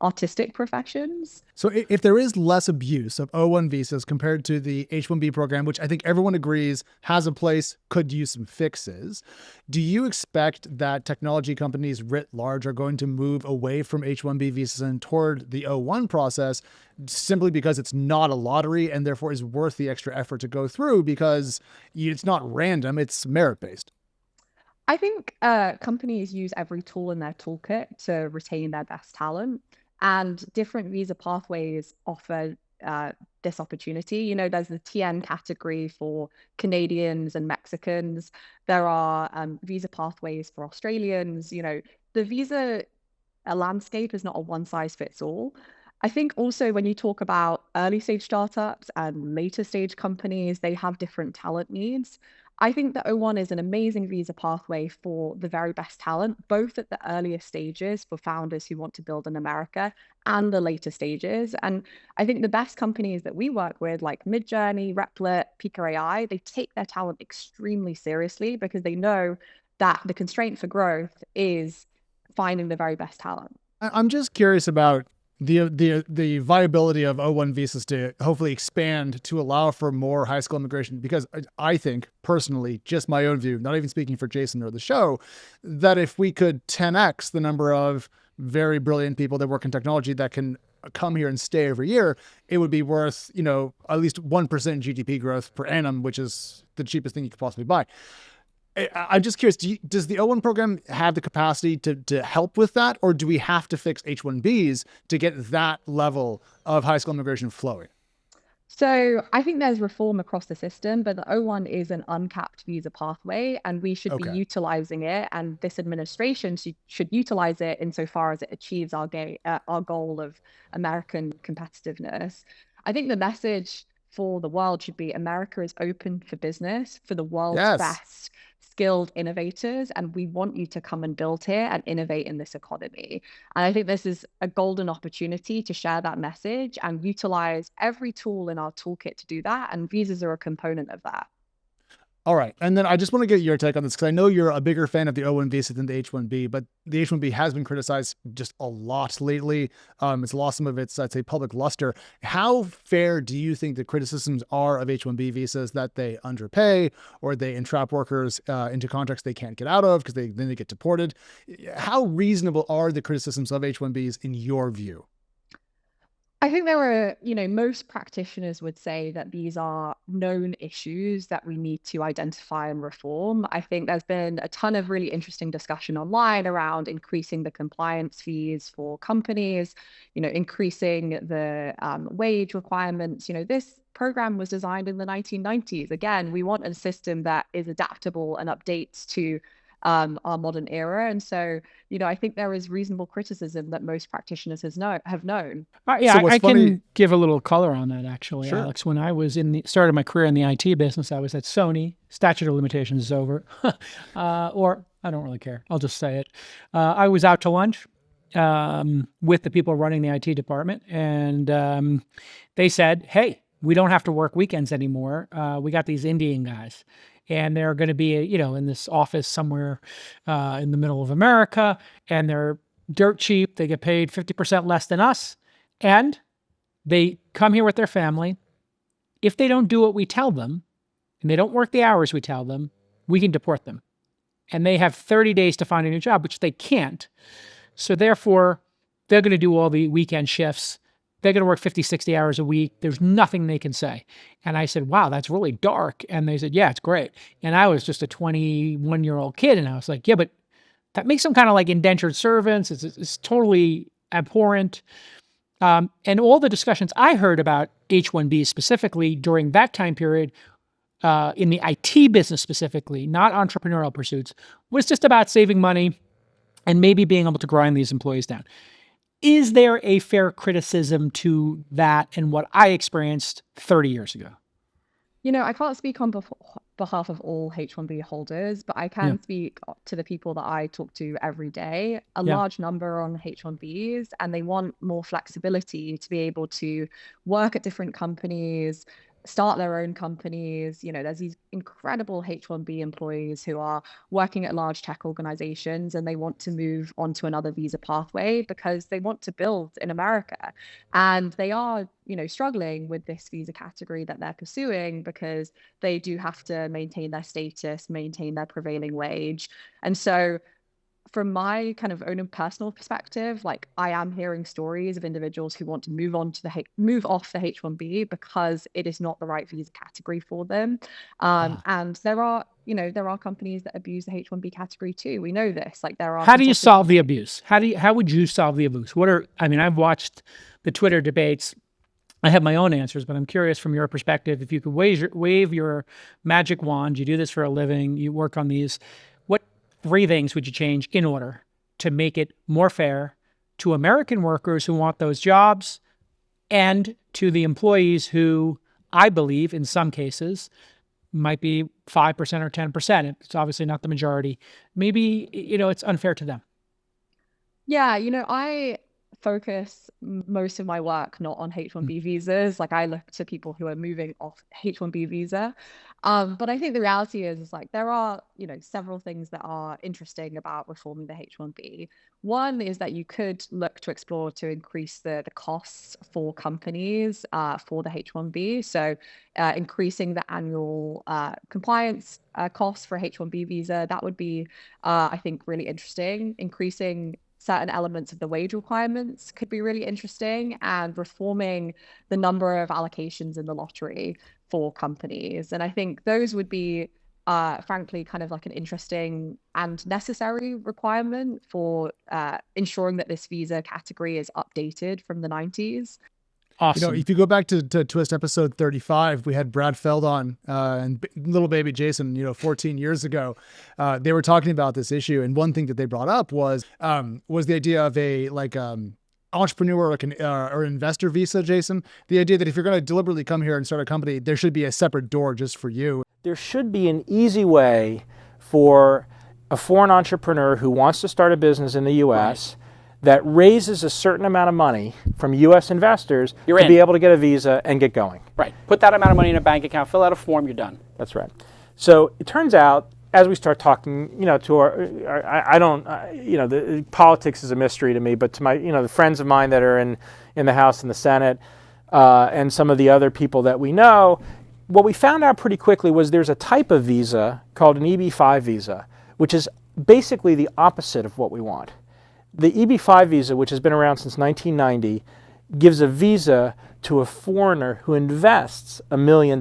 Speaker 4: artistic professions.
Speaker 2: So if there is less abuse of O1 visas compared to the H1B program, which I think everyone agrees has a place, could use some fixes, do you expect that technology companies writ large are going to move away from H1B visas and toward the O1 process simply because it's not a lottery and therefore is worth the extra effort to go through because it's not random, it's merit-based?
Speaker 4: I think companies use every tool in their toolkit to retain their best talent, and different visa pathways offer this opportunity. You know, there's the TN category for Canadians and Mexicans. There are visa pathways for Australians. You know, the visa landscape is not a one size fits all. I think also when you talk about early stage startups and later stage companies, they have different talent needs. I think the O1 is an amazing visa pathway for the very best talent, both at the earlier stages for founders who want to build in America and the later stages. And I think the best companies that we work with, like Midjourney, Replit, Pika AI, they take their talent extremely seriously because they know that the constraint for growth is finding the very best talent.
Speaker 2: I'm just curious about the viability of O1 visas to hopefully expand to allow for more high school immigration, because I think personally, just my own view, not even speaking for Jason or the show, that if we could 10x the number of very brilliant people that work in technology that can come here and stay every year, it would be worth, you know, at least 1% GDP growth per annum, which is the cheapest thing you could possibly buy. I'm just curious, does the O1 program have the capacity to help with that? Or do we have to fix H1Bs to get that level of high school immigration flowing?
Speaker 4: So I think there's reform across the system, but the O1 is an uncapped visa pathway, and we should be utilizing it. And this administration should utilize it insofar as it achieves our goal of American competitiveness. I think the message for the world should be America is open for business for the world's best skilled innovators, and we want you to come and build here and innovate in this economy. And I think this is a golden opportunity to share that message and utilize every tool in our toolkit to do that, and visas are a component of that.
Speaker 2: All right. And then I just want to get your take on this because I know you're a bigger fan of the O1 visa than the H1B, but the H1B has been criticized just a lot lately. It's lost some of its, I'd say, public luster. How fair do you think the criticisms are of H1B visas, that they underpay or they entrap workers into contracts they can't get out of because then they get deported? How reasonable are the criticisms of H1Bs in your view?
Speaker 4: I think there are, most practitioners would say that these are known issues that we need to identify and reform. I think there's been a ton of really interesting discussion online around increasing the compliance fees for companies, increasing the wage requirements. This program was designed in the 1990s. Again, we want a system that is adaptable and updates to our modern era. And so, I think there is reasonable criticism that most practitioners have known.
Speaker 1: Yeah,
Speaker 2: So what's
Speaker 1: I
Speaker 2: funny?
Speaker 1: can give a little color on that, actually,
Speaker 2: Sure.
Speaker 1: Alex. When I was started my career in the IT business, I was at Sony. Statute of limitations is over, or I don't really care. I'll just say it. I was out to lunch with the people running the IT department, and they said, "Hey, we don't have to work weekends anymore. We got these Indian guys." And they're going to be, in this office somewhere in the middle of America, and they're dirt cheap. They get paid 50% less than us, and they come here with their family. If they don't do what we tell them, and they don't work the hours we tell them, we can deport them. And they have 30 days to find a new job, which they can't. So therefore, they're going to do all the weekend shifts. They're going to work 50, 60 hours a week. There's nothing they can say. And I said, wow, that's really dark. And they said, yeah, it's great. And I was just a 21-year-old kid. And I was like, yeah, but that makes them kind of like indentured servants. It's totally abhorrent. And all the discussions I heard about H-1B specifically during that time period, in the IT business specifically, not entrepreneurial pursuits, was just about saving money and maybe being able to grind these employees down. Is there a fair criticism to that and what I experienced 30 years ago?
Speaker 4: I can't speak on behalf of all H-1B holders, but I can speak to the people that I talk to every day, a large number on H-1Bs, and they want more flexibility to be able to work at different companies, start their own companies. There's these incredible H-1B employees who are working at large tech organizations, and they want to move on to another visa pathway because they want to build in America. And they are, struggling with this visa category that they're pursuing because they do have to maintain their status, maintain their prevailing wage. And so from my kind of own personal perspective, like I am hearing stories of individuals who want to move off the H-1B because it is not the right visa category for them. And there are companies that abuse the H-1B category too. We know this. Like there are.
Speaker 1: How do you solve the abuse? How would you solve the abuse? I've watched the Twitter debates. I have my own answers, but I'm curious from your perspective, if you could wave your magic wand, you do this for a living, you work on these, what 3 things would you change in order to make it more fair to American workers who want those jobs and to the employees who I believe in some cases might be 5% or 10%. It's obviously not the majority. Maybe, it's unfair to them.
Speaker 4: Yeah, I focus most of my work not on H-1B visas. Like I look to people who are moving off H-1B visa. But I think the reality is like there are, several things that are interesting about reforming the H-1B. One is that you could look to explore to increase the costs for companies for the H-1B. So increasing the annual compliance costs for H-1B visa, that would be, I think, really interesting. Increasing certain elements of the wage requirements could be really interesting, and reforming the number of allocations in the lottery for companies. And I think those would be, frankly, kind of like an interesting and necessary requirement for ensuring that this visa category is updated from the 90s.
Speaker 1: Awesome.
Speaker 2: If you go back to Twist episode 35, we had Brad Feld on and little baby Jason, 14 years ago. They were talking about this issue. And one thing that they brought up was the idea of a entrepreneur or investor visa, Jason. The idea that if you're going to deliberately come here and start a company, there should be a separate door just for you.
Speaker 5: There should be an easy way for a foreign entrepreneur who wants to start a business in the U.S. that raises a certain amount of money from U.S. investors to be able to get a visa and get going.
Speaker 6: Right. Put that amount of money in a bank account, fill out a form, you're done.
Speaker 5: That's right. So it turns out, as we start talking, to the politics is a mystery to me, but to my, the friends of mine that are in the House and the Senate, and some of the other people that we know, what we found out pretty quickly was there's a type of visa called an EB-5 visa, which is basically the opposite of what we want. The EB-5 visa, which has been around since 1990, gives a visa to a foreigner who invests $1 million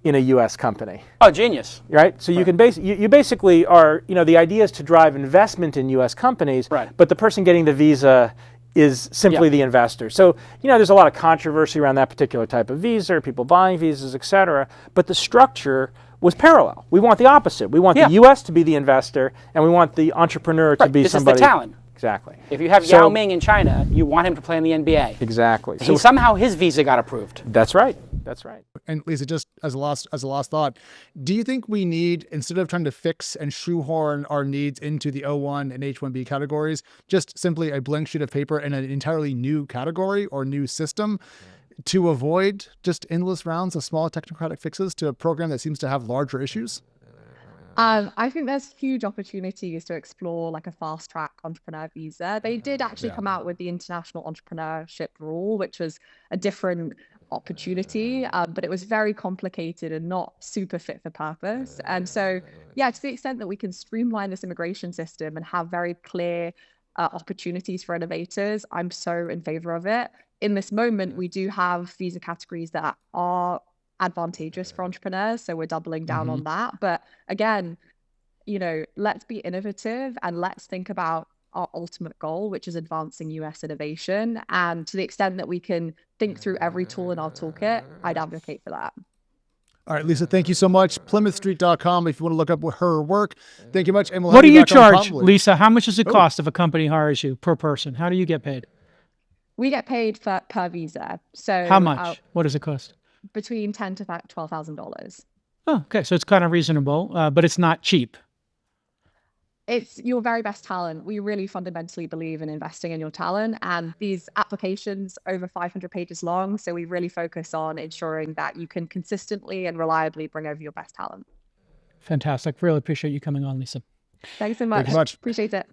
Speaker 5: in a U.S. company.
Speaker 6: Oh, genius.
Speaker 5: Right? So you can you basically are, the idea is to drive investment in U.S. companies,
Speaker 6: Right.
Speaker 5: but the person getting the visa is simply the investor. So, there's a lot of controversy around that particular type of visa, people buying visas, et cetera, but the structure was parallel. We want the opposite. We want the U.S. to be the investor, and we want the entrepreneur to be
Speaker 6: this
Speaker 5: somebody.
Speaker 6: Is the talent.
Speaker 5: Exactly.
Speaker 6: If you have Yao Ming in China, you want him to play in the NBA.
Speaker 5: Exactly.
Speaker 6: So somehow his visa got approved.
Speaker 5: That's right. That's right.
Speaker 2: And Lisa, just as a last thought, do you think we need, instead of trying to fix and shoehorn our needs into the O1 and H1B categories, just simply a blank sheet of paper and an entirely new category or new system to avoid just endless rounds of small technocratic fixes to a program that seems to have larger issues?
Speaker 4: I think there's huge opportunities to explore like a fast track entrepreneur visa. They did actually come out with the international entrepreneurship rule, which was a different opportunity, but it was very complicated and not super fit for purpose. And so, yeah, to the extent that we can streamline this immigration system and have very clear opportunities for innovators, I'm so in favor of it. In this moment, we do have visa categories that are advantageous for entrepreneurs, so we're doubling down on that. But again, let's be innovative and let's think about our ultimate goal, which is advancing US innovation. And to the extent that we can think through every tool in our toolkit, I'd advocate for that.
Speaker 2: All right, Lisa, thank you so much. PlymouthStreet.com if you want to look up her work. Thank you much. And we'll
Speaker 1: What do
Speaker 2: have
Speaker 1: you
Speaker 2: back on
Speaker 1: charge,
Speaker 2: probably.
Speaker 1: Lisa? How much does it cost if a company hires you per person? How do you get paid?
Speaker 4: We get paid per visa. So
Speaker 1: How much? What does it cost?
Speaker 4: Between $10,000 to $12,000.
Speaker 1: Oh, okay. So it's kind of reasonable, but it's not cheap.
Speaker 4: It's your very best talent. We really fundamentally believe in investing in your talent, and these applications over 500 pages long. So we really focus on ensuring that you can consistently and reliably bring over your best talent.
Speaker 1: Fantastic. Really appreciate you coming on, Lisa.
Speaker 4: Thanks so much.
Speaker 2: Thank you much.
Speaker 4: Appreciate it.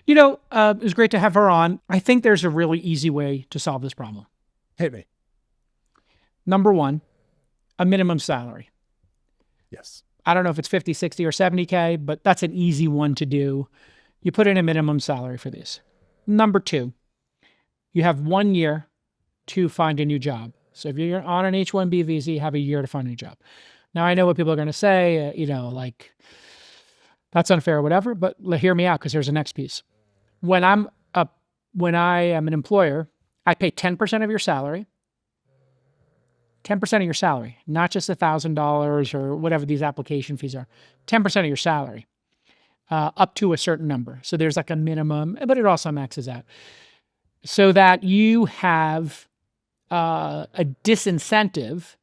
Speaker 1: It was great to have her on. I think there's a really easy way to solve this problem.
Speaker 2: Hit me.
Speaker 1: Number one, a minimum salary.
Speaker 2: Yes.
Speaker 1: I don't know if it's 50, 60, or 70K, but that's an easy one to do. You put in a minimum salary for these. Number two, you have 1 year to find a new job. So if you're on an H-1B visa, you have a year to find a new job. Now, I know what people are going to say, that's unfair or whatever, but hear me out because here's the next piece. When I am an employer, I pay 10% of your salary. 10% of your salary, not just $1,000 or whatever these application fees are. 10% of your salary, up to a certain number. So there's like a minimum, but it also maxes out. So that you have a disincentive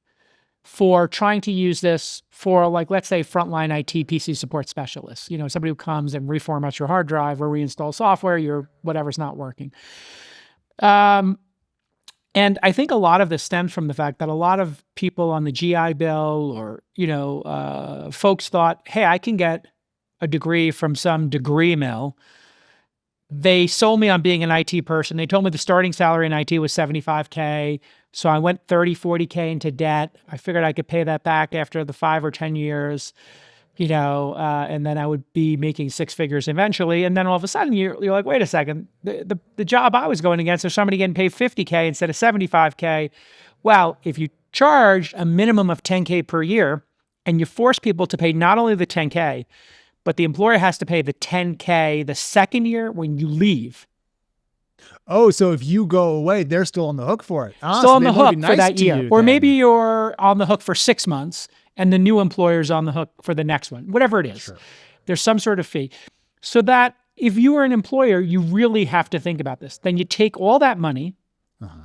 Speaker 1: for trying to use this for, like, let's say, frontline IT PC support specialists. Somebody who comes and reformats your hard drive or reinstall software, your whatever's not working. And I think a lot of this stems from the fact that a lot of people on the GI Bill or, folks thought, hey, I can get a degree from some degree mill. They sold me on being an IT person. They told me the starting salary in IT was $75K. So I went 30, 40K into debt. I figured I could pay that back after the 5 or 10 years. And then I would be making six figures eventually. And then all of a sudden you're like, wait a second, the job I was going against, there's somebody getting paid 50K instead of 75K. Well, if you charge a minimum of 10K per year and you force people to pay not only the 10K, but the employer has to pay the 10K the second year when you leave.
Speaker 2: Oh, so if you go away, they're still on the hook for it.
Speaker 1: Still on the hook for that year. Or maybe you're on the hook for 6 months and the new employer's on the hook for the next one, whatever it is. Sure. There's some sort of fee. So that if you are an employer, you really have to think about this. Then you take all that money,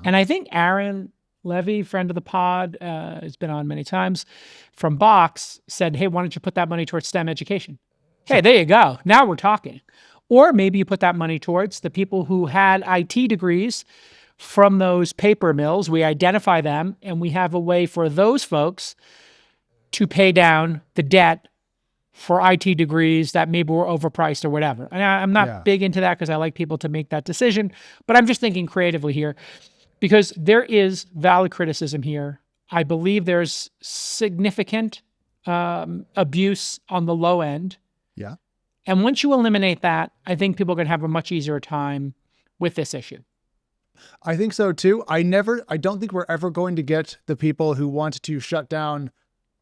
Speaker 1: and I think Aaron Levy, friend of the pod, has been on many times, from Box, said, hey, why don't you put that money towards STEM education? Sure. Hey, there you go. Now we're talking. Or maybe you put that money towards the people who had IT degrees from those paper mills. We identify them, and we have a way for those folks to pay down the debt for IT degrees that maybe were overpriced or whatever. And I'm not big into that because I like people to make that decision, but I'm just thinking creatively here because there is valid criticism here. I believe there's significant abuse on the low end.
Speaker 2: Yeah.
Speaker 1: And once you eliminate that, I think people are going to have a much easier time with this issue.
Speaker 2: I think so too. I don't think we're ever going to get the people who want to shut down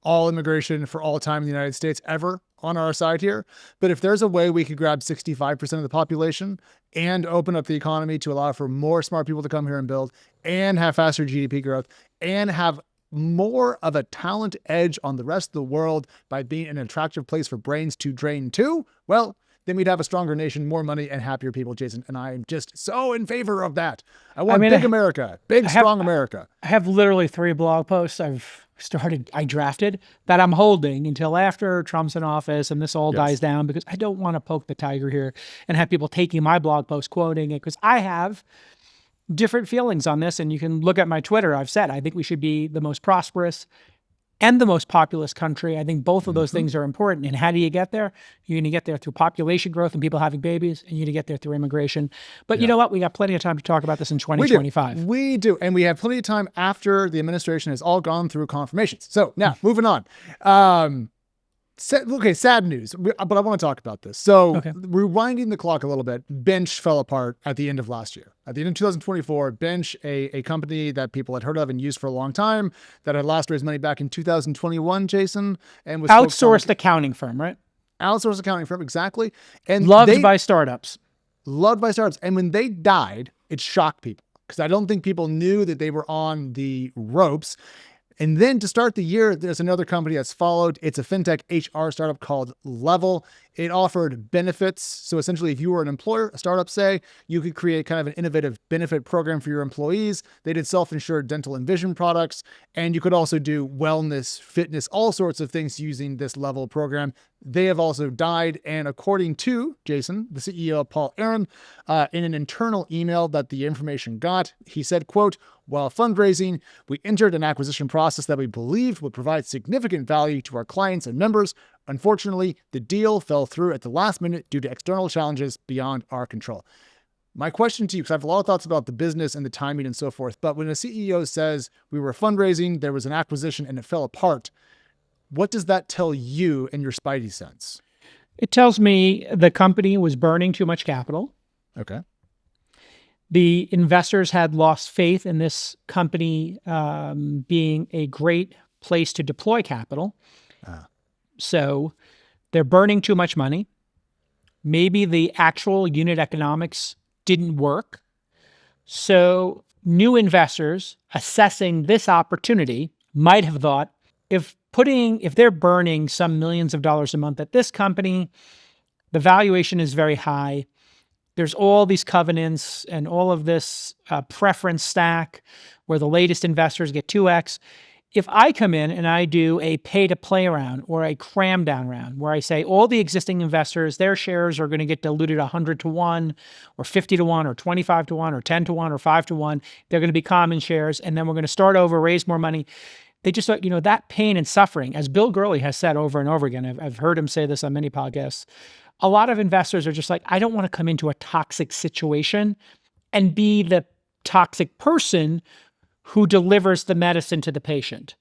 Speaker 2: all immigration for all time in the United States ever on our side here. But if there's a way we could grab 65% of the population and open up the economy to allow for more smart people to come here and build and have faster GDP growth and have more of a talent edge on the rest of the world by being an attractive place for brains to drain to, well, then we'd have a stronger nation, more money, and happier people, Jason. And I'm just so in favor of that. I want big America, strong America.
Speaker 1: I have literally 3 blog posts I drafted that I'm holding until after Trump's in office and this all dies down, because I don't want to poke the tiger here and have people taking my blog post, quoting it, because I have different feelings on this. And you can look at my Twitter. I've said, I think we should be the most prosperous and the most populous country. I think both of those things are important. And how do you get there? You're going to get there through population growth and people having babies, and you're going to get there through immigration. But you know what? We got plenty of time to talk about this in 2025.
Speaker 2: We do. And we have plenty of time after the administration has all gone through confirmations. So now, moving on. Sad news, but I want to talk about this. So rewinding the clock a little bit, Bench fell apart at the end of last year. At the end of 2024, Bench, a company that people had heard of and used for a long time, that had last raised money back in 2021, Jason, and was
Speaker 1: outsourced accounting firm, right?
Speaker 2: Outsourced accounting firm, exactly. And
Speaker 1: loved by startups.
Speaker 2: Loved by startups. And when they died, it shocked people, because I don't think people knew that they were on the ropes. And then to start the year, there's another company that's followed. It's a fintech HR startup called Level. It offered benefits. So essentially, if you were an employer, a startup, say, you could create kind of an innovative benefit program for your employees. They did self-insured dental and vision products. And you could also do wellness, fitness, all sorts of things using this Level program. They have also died. And according to Jason, the CEO, Paul Aaron, in an internal email that the information got, he said, quote, "While fundraising, we entered an acquisition process that we believed would provide significant value to our clients and members. Unfortunately, the deal fell through at the last minute due to external challenges beyond our control." My question to you, because I have a lot of thoughts about the business and the timing and so forth, but when a CEO says we were fundraising, there was an acquisition and it fell apart, what does that tell you in your spidey sense?
Speaker 1: It tells me the company was burning too much capital.
Speaker 2: Okay.
Speaker 1: The investors had lost faith in this company being a great place to deploy capital. So they're burning too much money. Maybe the actual unit economics didn't work. So new investors assessing this opportunity might have thought, if they're burning some millions of dollars a month at this company, the valuation is very high. There's all these covenants and all of this preference stack where the latest investors get 2x. If I come in and I do a pay-to-play round or a cram-down round where I say all the existing investors, their shares are going to get diluted 100 to 1 or 50 to 1 or 25 to 1 or 10 to 1 or 5 to 1, they're going to be common shares, and then we're going to start over, raise more money. They just thought, that pain and suffering, as Bill Gurley has said over and over again, I've heard him say this on many podcasts, a lot of investors are just like, I don't want to come into a toxic situation and be the toxic person who delivers the medicine to the patient.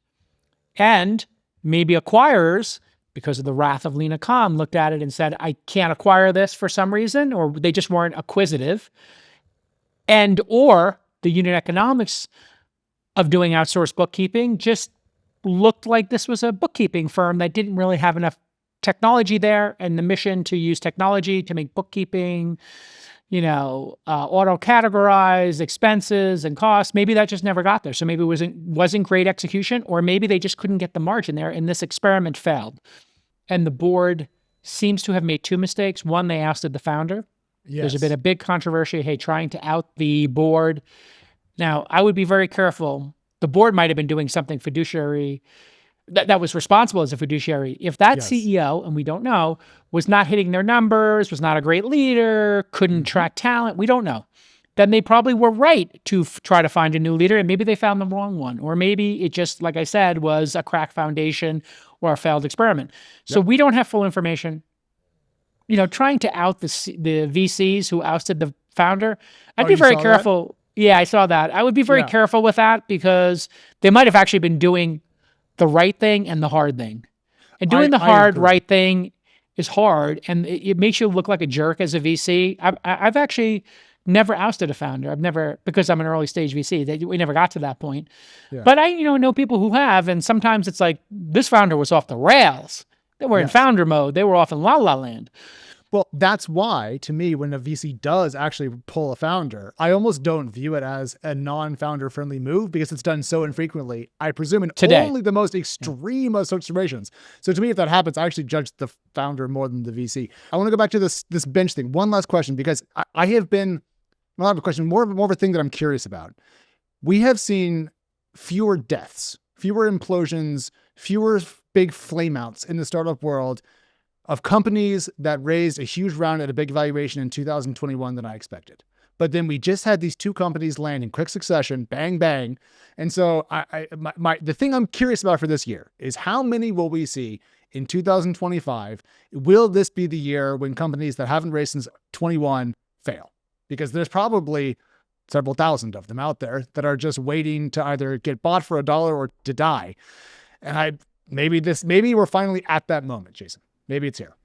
Speaker 1: And maybe acquirers, because of the wrath of Lena Khan, looked at it and said, I can't acquire this for some reason, or they just weren't acquisitive. Or the unit economics of doing outsourced bookkeeping just looked like this was a bookkeeping firm that didn't really have enough technology there, and the mission to use technology to make bookkeeping, auto-categorize expenses and costs. Maybe that just never got there. So maybe it wasn't great execution, or maybe they just couldn't get the margin there, and this experiment failed. And the board seems to have made 2 mistakes. One, they ousted the founder.
Speaker 2: Yes.
Speaker 1: There's been a big controversy, trying to out the board. Now, I would be very careful. The board might have been doing something fiduciary that was responsible as a fiduciary. If that CEO, and we don't know, was not hitting their numbers, was not a great leader, couldn't track talent, we don't know, then they probably were right to try to find a new leader, and maybe they found the wrong one. Or maybe it just, like I said, was a crack foundation or a failed experiment. So we don't have full information. Trying to out the VCs who ousted the founder, I'd be very careful. Yeah, I saw that. I would be very careful with that, because they might have actually been doing the right thing and the hard thing. And doing the hard right thing is hard, and it makes you look like a jerk as a VC. I've actually never ousted a founder. I've never, because I'm an early stage VC, we never got to that point.
Speaker 2: Yeah.
Speaker 1: But I, know people who have, and sometimes it's like, this founder was off the rails. They were in founder mode. They were off in la la land.
Speaker 2: Well, that's why, to me, when a VC does actually pull a founder, I almost don't view it as a non-founder friendly move because it's done so infrequently. I presume in only the most extreme of situations. So to me, if that happens, I actually judge the founder more than the VC. I want to go back to this bench thing. One last question, because I have been, not a question, more of a thing that I'm curious about. We have seen fewer deaths, fewer implosions, fewer big flameouts in the startup world of companies that raised a huge round at a big valuation in 2021 than I expected. But then we just had these two companies land in quick succession, bang, bang. And so the thing I'm curious about for this year is how many will we see in 2025? Will this be the year when companies that haven't raised since 21 fail? Because there's probably several thousand of them out there that are just waiting to either get bought for $1 or to die. And maybe we're finally at that moment, Jason. Maybe it's here.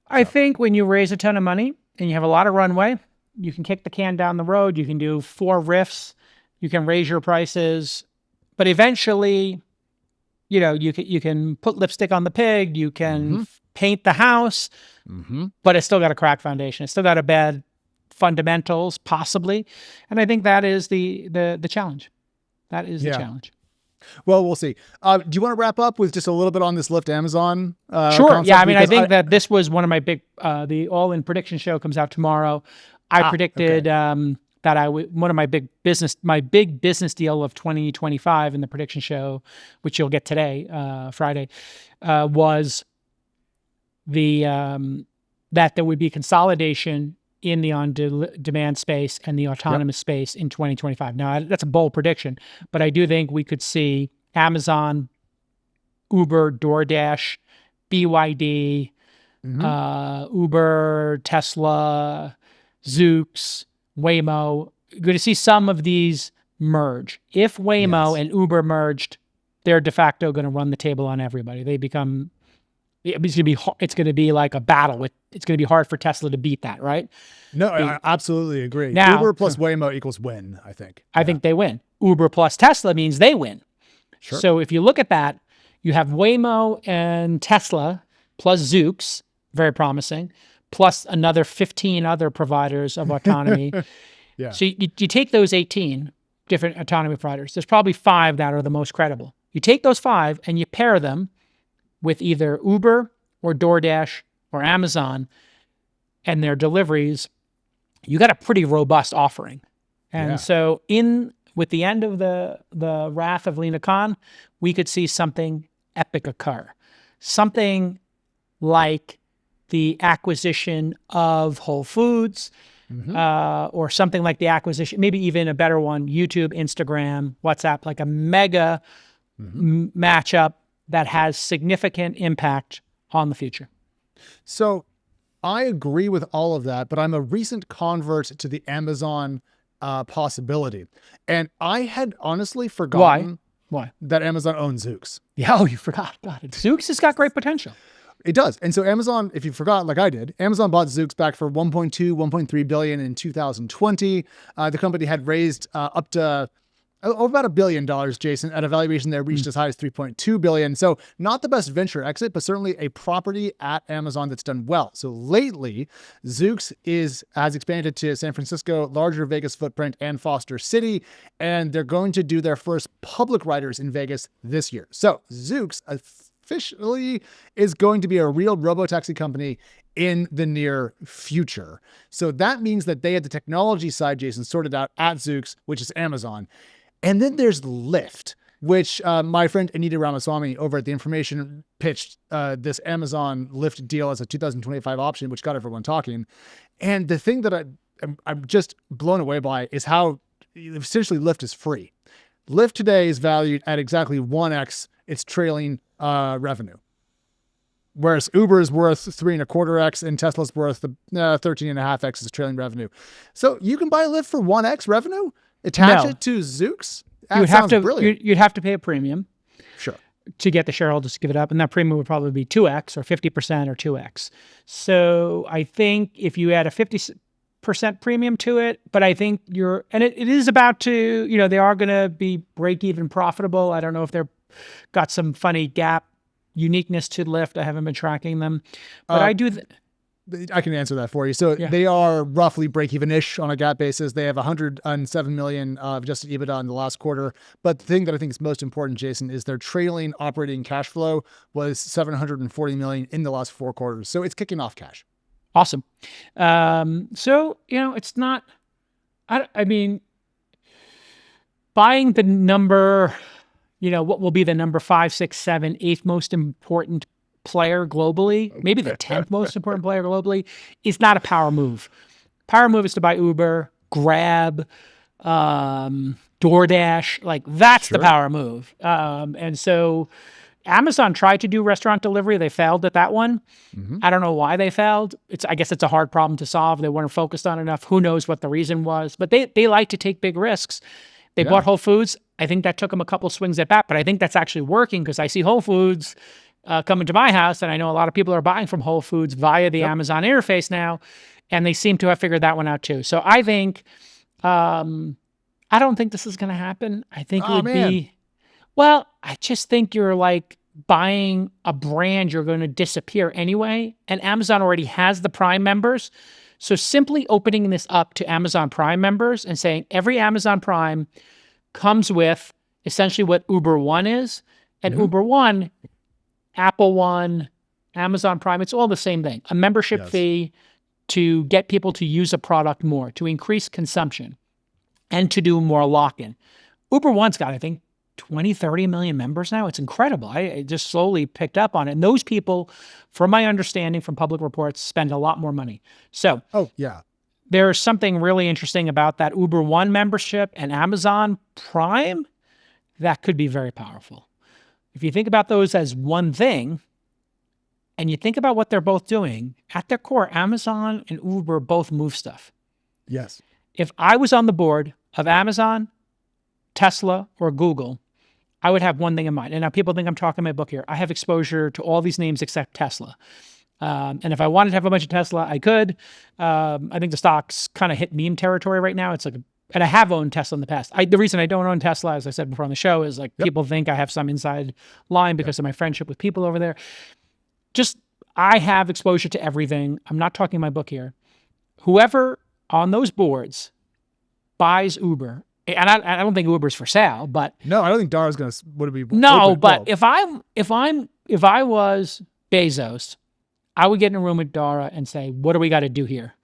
Speaker 1: I think when you raise a ton of money and you have a lot of runway, you can kick the can down the road. You can do 4 riffs. You can raise your prices. But eventually, you can put lipstick on the pig. You can paint the house. But it's still got a cracked foundation. It's still got a bad fundamentals, possibly. And I think that is the challenge. That is the challenge.
Speaker 2: Well, we'll see. Do you want to wrap up with just a little bit on this Lyft Amazon?
Speaker 1: Sure.
Speaker 2: Concept?
Speaker 1: Yeah. I mean, I think that this was one of my big, the All-In prediction show comes out tomorrow. I predicted that one of my big business deal of 2025 in the prediction show, which you'll get today, Friday, was that there would be consolidation in the on-demand space and the autonomous space in 2025. Now, that's a bold prediction, but I do think we could see Amazon, Uber, DoorDash, BYD, Uber, Tesla, Zoox, Waymo. You're going to see some of these merge. If Waymo and Uber merged, they're de facto going to run the table on everybody. It's going to be like a battle. It's going to be hard for Tesla to beat that, right?
Speaker 2: No, I absolutely agree.
Speaker 1: Now,
Speaker 2: Uber plus Waymo equals win, I think.
Speaker 1: I think they win. Uber plus Tesla means they win.
Speaker 2: Sure.
Speaker 1: So if you look at that, you have Waymo and Tesla plus Zoox, very promising, plus another 15 other providers of autonomy. So you take those 18 different autonomy providers. There's probably 5 that are the most credible. You take those 5 and you pair them with either Uber or DoorDash or Amazon and their deliveries, you got a pretty robust offering. And so with the end of the wrath of Lina Khan, we could see something epic occur. Something like the acquisition of Whole Foods, or something like the acquisition, maybe even a better one, YouTube, Instagram, WhatsApp, like a mega matchup that has significant impact on the future.
Speaker 2: So I agree with all of that, but I'm a recent convert to the Amazon possibility. And I had honestly forgotten
Speaker 1: Why?
Speaker 2: that Amazon owns Zoox.
Speaker 1: Yeah, you forgot. God, Zoox has got great potential.
Speaker 2: It does. And so Amazon, if you forgot, like I did, Amazon bought Zoox back for 1.3 billion in 2020. The company had raised up to about $1 billion, Jason, at a valuation that reached as high as 3.2 billion. So not the best venture exit, but certainly a property at Amazon that's done well. So lately, Zoox has expanded to San Francisco, larger Vegas footprint, and Foster City, and they're going to do their first public riders in Vegas this year. So Zoox officially is going to be a real robotaxi company in the near future. So that means that they had the technology side, Jason, sorted out at Zoox, which is Amazon. And then there's Lyft, which my friend Anita Ramaswamy over at The Information pitched this Amazon Lyft deal as a 2025 option, which got everyone talking. And the thing that I'm just blown away by is how essentially Lyft is free. Lyft today is valued at exactly 1x its trailing revenue. Whereas Uber is worth 3.25x and Tesla's worth 13.5x its trailing revenue. So you can buy Lyft for 1x revenue? Attach it to Zoox?
Speaker 1: You'd have to pay a premium.
Speaker 2: Sure.
Speaker 1: To get the shareholders to give it up. And that premium would probably be 2x or 50% or 2x. So I think if you add a 50, 5% premium to it, but I think it is about to, they are going to be break even profitable. I don't know if they're got some funny gap uniqueness to Lyft. I haven't been tracking them, but I do.
Speaker 2: I can answer that for you. So they are roughly break-even-ish on a GAAP basis. They have 107 million of adjusted EBITDA in the last quarter. But the thing that I think is most important, Jason, is their trailing operating cash flow was 740 million in the last 4 quarters. So it's kicking off cash.
Speaker 1: Awesome. So, it's not, I mean, buying the number, what will be the number 5, 6, 7, 8th most important player globally, maybe the 10th most important player globally, is not a power move. Power move is to buy Uber, Grab, DoorDash. Like that's the power move. And so Amazon tried to do restaurant delivery. They failed at that one. I don't know why they failed. I guess it's a hard problem to solve. They weren't focused on enough. Who knows what the reason was, but they like to take big risks. They bought Whole Foods. I think that took them a couple swings at bat, but I think that's actually working because I see Whole Foods coming to my house, and I know a lot of people are buying from Whole Foods via the Amazon interface now, and they seem to have figured that one out too. So I think, I don't think this is going to happen. I think it would be, well, I just think you're like buying a brand you're going to disappear anyway, and Amazon already has the Prime members. So simply opening this up to Amazon Prime members and saying every Amazon Prime comes with essentially what Uber One is, and Uber One, Apple One, Amazon Prime, it's all the same thing. A membership fee to get people to use a product more, to increase consumption, and to do more lock-in. Uber One's got, I think, 20, 30 million members now. It's incredible. I just slowly picked up on it. And those people, from my understanding from public reports, spend a lot more money. So there's something really interesting about that Uber One membership and Amazon Prime that could be very powerful. If you think about those as one thing, and you think about what they're both doing, at their core, Amazon and Uber both move stuff.
Speaker 2: Yes.
Speaker 1: If I was on the board of Amazon, Tesla, or Google, I would have one thing in mind. And now people think I'm talking my book here. I have exposure to all these names except Tesla. And if I wanted to have a bunch of Tesla, I could. I think the stock's kind of hit meme territory right now. It's like and I have owned Tesla in the past. The reason I don't own Tesla, as I said before on the show, is like people think I have some inside line because of my friendship with people over there. Just, I have exposure to everything. I'm not talking my book here. Whoever on those boards buys Uber, and I don't think Uber's for sale, but
Speaker 2: no, I don't think Dara's going to, would it be?
Speaker 1: No,
Speaker 2: open?
Speaker 1: but if I was Bezos, I would get in a room with Dara and say, what do we got to do here?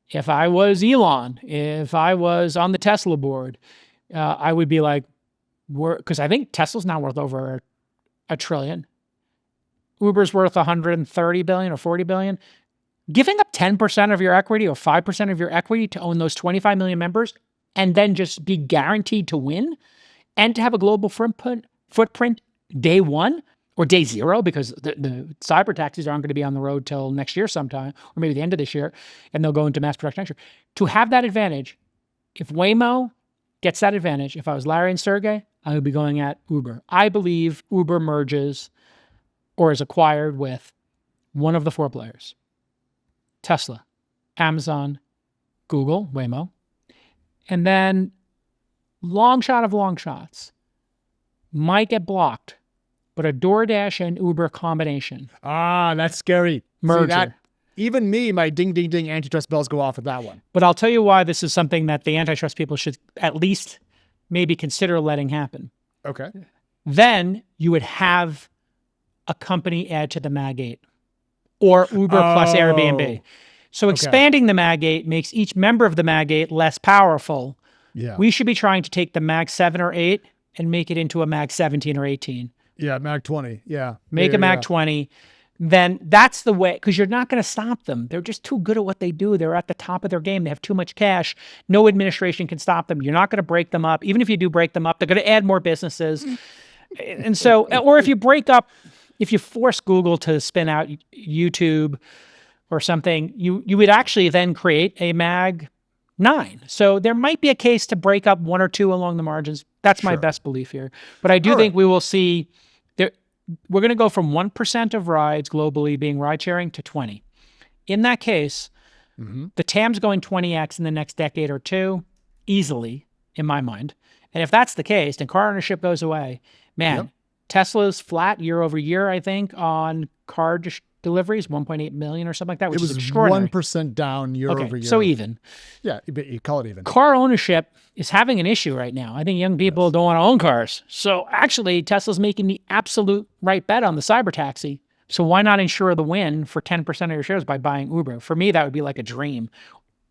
Speaker 1: If I was Elon, if I was on the Tesla board, I would be like, because I think Tesla's now worth over $1 trillion. Uber's worth 130 billion or 40 billion. Giving up 10% of your equity or 5% of your equity to own those 25 million members and then just be guaranteed to win and to have a global footprint day one or day zero, because the cyber taxis aren't going to be on the road till next year sometime, or maybe the end of this year, and they'll go into mass production next year. To have that advantage, if Waymo gets that advantage, if I was Larry and Sergey, I would be going at Uber. I believe Uber merges or is acquired with one of the 4 players. Tesla, Amazon, Google, Waymo, and then long shot of long shots might get blocked, but a DoorDash and Uber combination.
Speaker 2: That's scary.
Speaker 1: Merger.
Speaker 2: See, even me, my ding, ding, ding antitrust bells go off with that one.
Speaker 1: But I'll tell you why this is something that the antitrust people should at least maybe consider letting happen.
Speaker 2: Okay.
Speaker 1: Then you would have a company add to the Mag 8 or Uber plus Airbnb. So expanding the Mag 8 makes each member of the Mag 8 less powerful.
Speaker 2: Yeah.
Speaker 1: We should be trying to take the Mag 7 or 8 and make it into a Mag 17 or 18.
Speaker 2: Yeah, Mag 20. Yeah.
Speaker 1: Make a Mag 20. Then that's the way, because you're not going to stop them. They're just too good at what they do. They're at the top of their game. They have too much cash. No administration can stop them. You're not going to break them up. Even if you do break them up, they're going to add more businesses. And so, or if you force Google to spin out YouTube or something, you would actually then create a Mag 9. So there might be a case to break up 1 or 2 along the margins. That's my best belief here. But I do think we will see, we're going to go from 1% of rides globally being ride sharing to 20. In that case, The TAM's going 20x in the next decade or two, easily, in my mind. And if that's the case, and car ownership goes away, man, Tesla's flat year over year, I think, on car deliveries, 1.8 million or something like that, which is extraordinary.
Speaker 2: 1% down year over year.
Speaker 1: So even.
Speaker 2: Yeah, you call it even.
Speaker 1: Car ownership is having an issue right now. I think young people don't want to own cars. So actually, Tesla's making the absolute right bet on the cyber taxi. So why not insure the win for 10% of your shares by buying Uber? For me, that would be like a dream.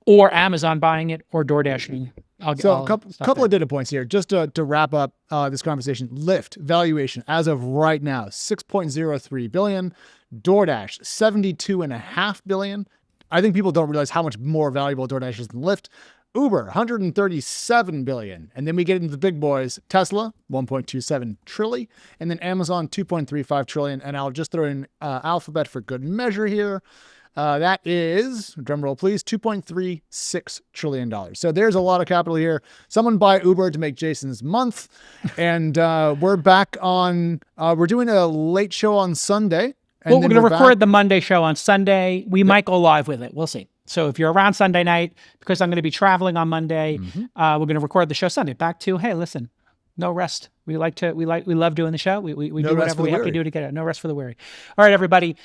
Speaker 1: Or Amazon buying it, or DoorDash.
Speaker 2: A couple of data points here, just to wrap up this conversation. Lyft valuation as of right now, $6.03 billion. DoorDash, $72.5 billion. I think people don't realize how much more valuable DoorDash is than Lyft. Uber, $137 billion. And then we get into the big boys. Tesla, $1.27 trillion. And then Amazon, $2.35 trillion. And I'll just throw in Alphabet for good measure here. That is, drum roll please, $2.36 trillion. So there's a lot of capital here. Someone buy Uber to make Jason's month. And we're back on, we're doing a late show on Sunday.
Speaker 1: Well, we're going to record the Monday show on Sunday. We might go live with it. We'll see. So if you're around Sunday night, because I'm going to be traveling on Monday, we're going to record the show Sunday. Back to, hey, listen, no rest. We love doing the show. We do whatever we have to do to get it. No rest for the weary. All right, everybody,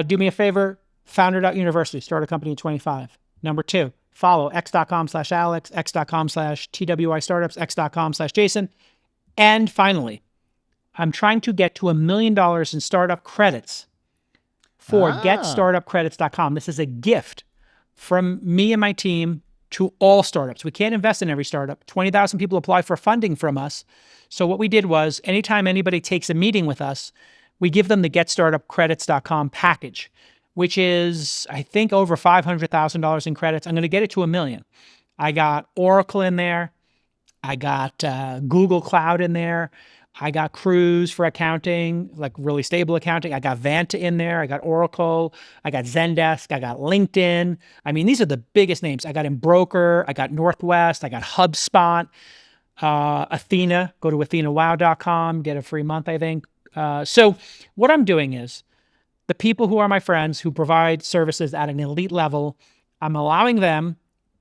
Speaker 1: do me a favor. Founder.university, start a company in 25. Number 2, follow x.com/Alex, x.com/TWI startups, x.com/Jason. And finally, I'm trying to get to $1 million in startup credits for getstartupcredits.com. This is a gift from me and my team to all startups. We can't invest in every startup. 20,000 people apply for funding from us. So what we did was, anytime anybody takes a meeting with us, we give them the getstartupcredits.com package, which is, I think, over $500,000 in credits. I'm going to get it to $1 million. I got Oracle in there. I got Google Cloud in there. I got Cruise for accounting, like really stable accounting. I got Vanta in there. I got Oracle. I got Zendesk. I got LinkedIn. I mean, these are the biggest names. I got Embroker. I got Northwest. I got HubSpot. Athena. Go to athenawow.com. Get a free month, I think. So what I'm doing is, the people who are my friends who provide services at an elite level, I'm allowing them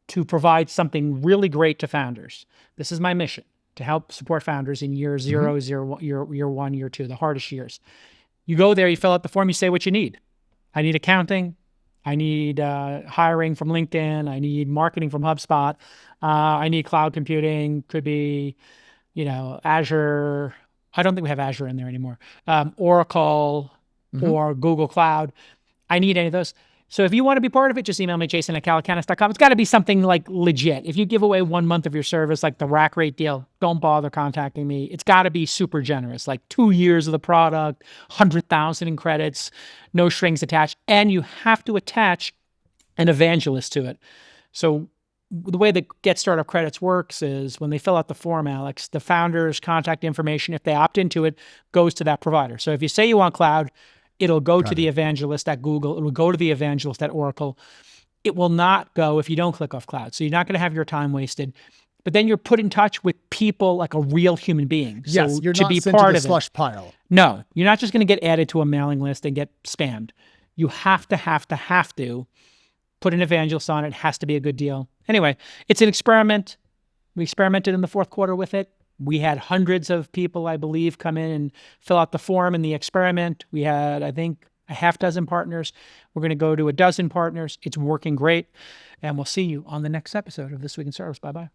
Speaker 1: to provide something really great to founders. This is my mission, to help support founders in year 0, year 1, year 2, the hardest years. You go there, you fill out the form, you say what you need. I need accounting. I need hiring from LinkedIn. I need marketing from HubSpot. I need cloud computing. Could be, Azure. I don't think we have Azure in there anymore. Oracle. Or Google Cloud. I need any of those. So if you want to be part of it, just email me, jason@calacanis.com. It's got to be something like legit. If you give away 1 month of your service, like the rack rate deal, don't bother contacting me. It's got to be super generous, like 2 years of the product, 100,000 in credits, no strings attached. And you have to attach an evangelist to it. So the way the Get Startup Credits works is when they fill out the form, Alex, the founder's contact information, if they opt into it, goes to that provider. So if you say you want cloud, it'll go to the evangelist at Google. It will go to the evangelist at Oracle. It will not go if you don't click off cloud. So you're not going to have your time wasted. But then you're put in touch with people like a real human being. So
Speaker 2: yes, you're
Speaker 1: to
Speaker 2: not
Speaker 1: be
Speaker 2: sent
Speaker 1: part
Speaker 2: to the
Speaker 1: of
Speaker 2: slush pile.
Speaker 1: No, you're not just going to get added to a mailing list and get spammed. You have to put an evangelist on it. It has to be a good deal. Anyway, it's an experiment. We experimented in the 4th quarter with it. We had hundreds of people, I believe, come in and fill out the form in the experiment. We had, I think, a half dozen partners. We're going to go to a dozen partners. It's working great. And we'll see you on the next episode of This Week in Startups. Bye-bye.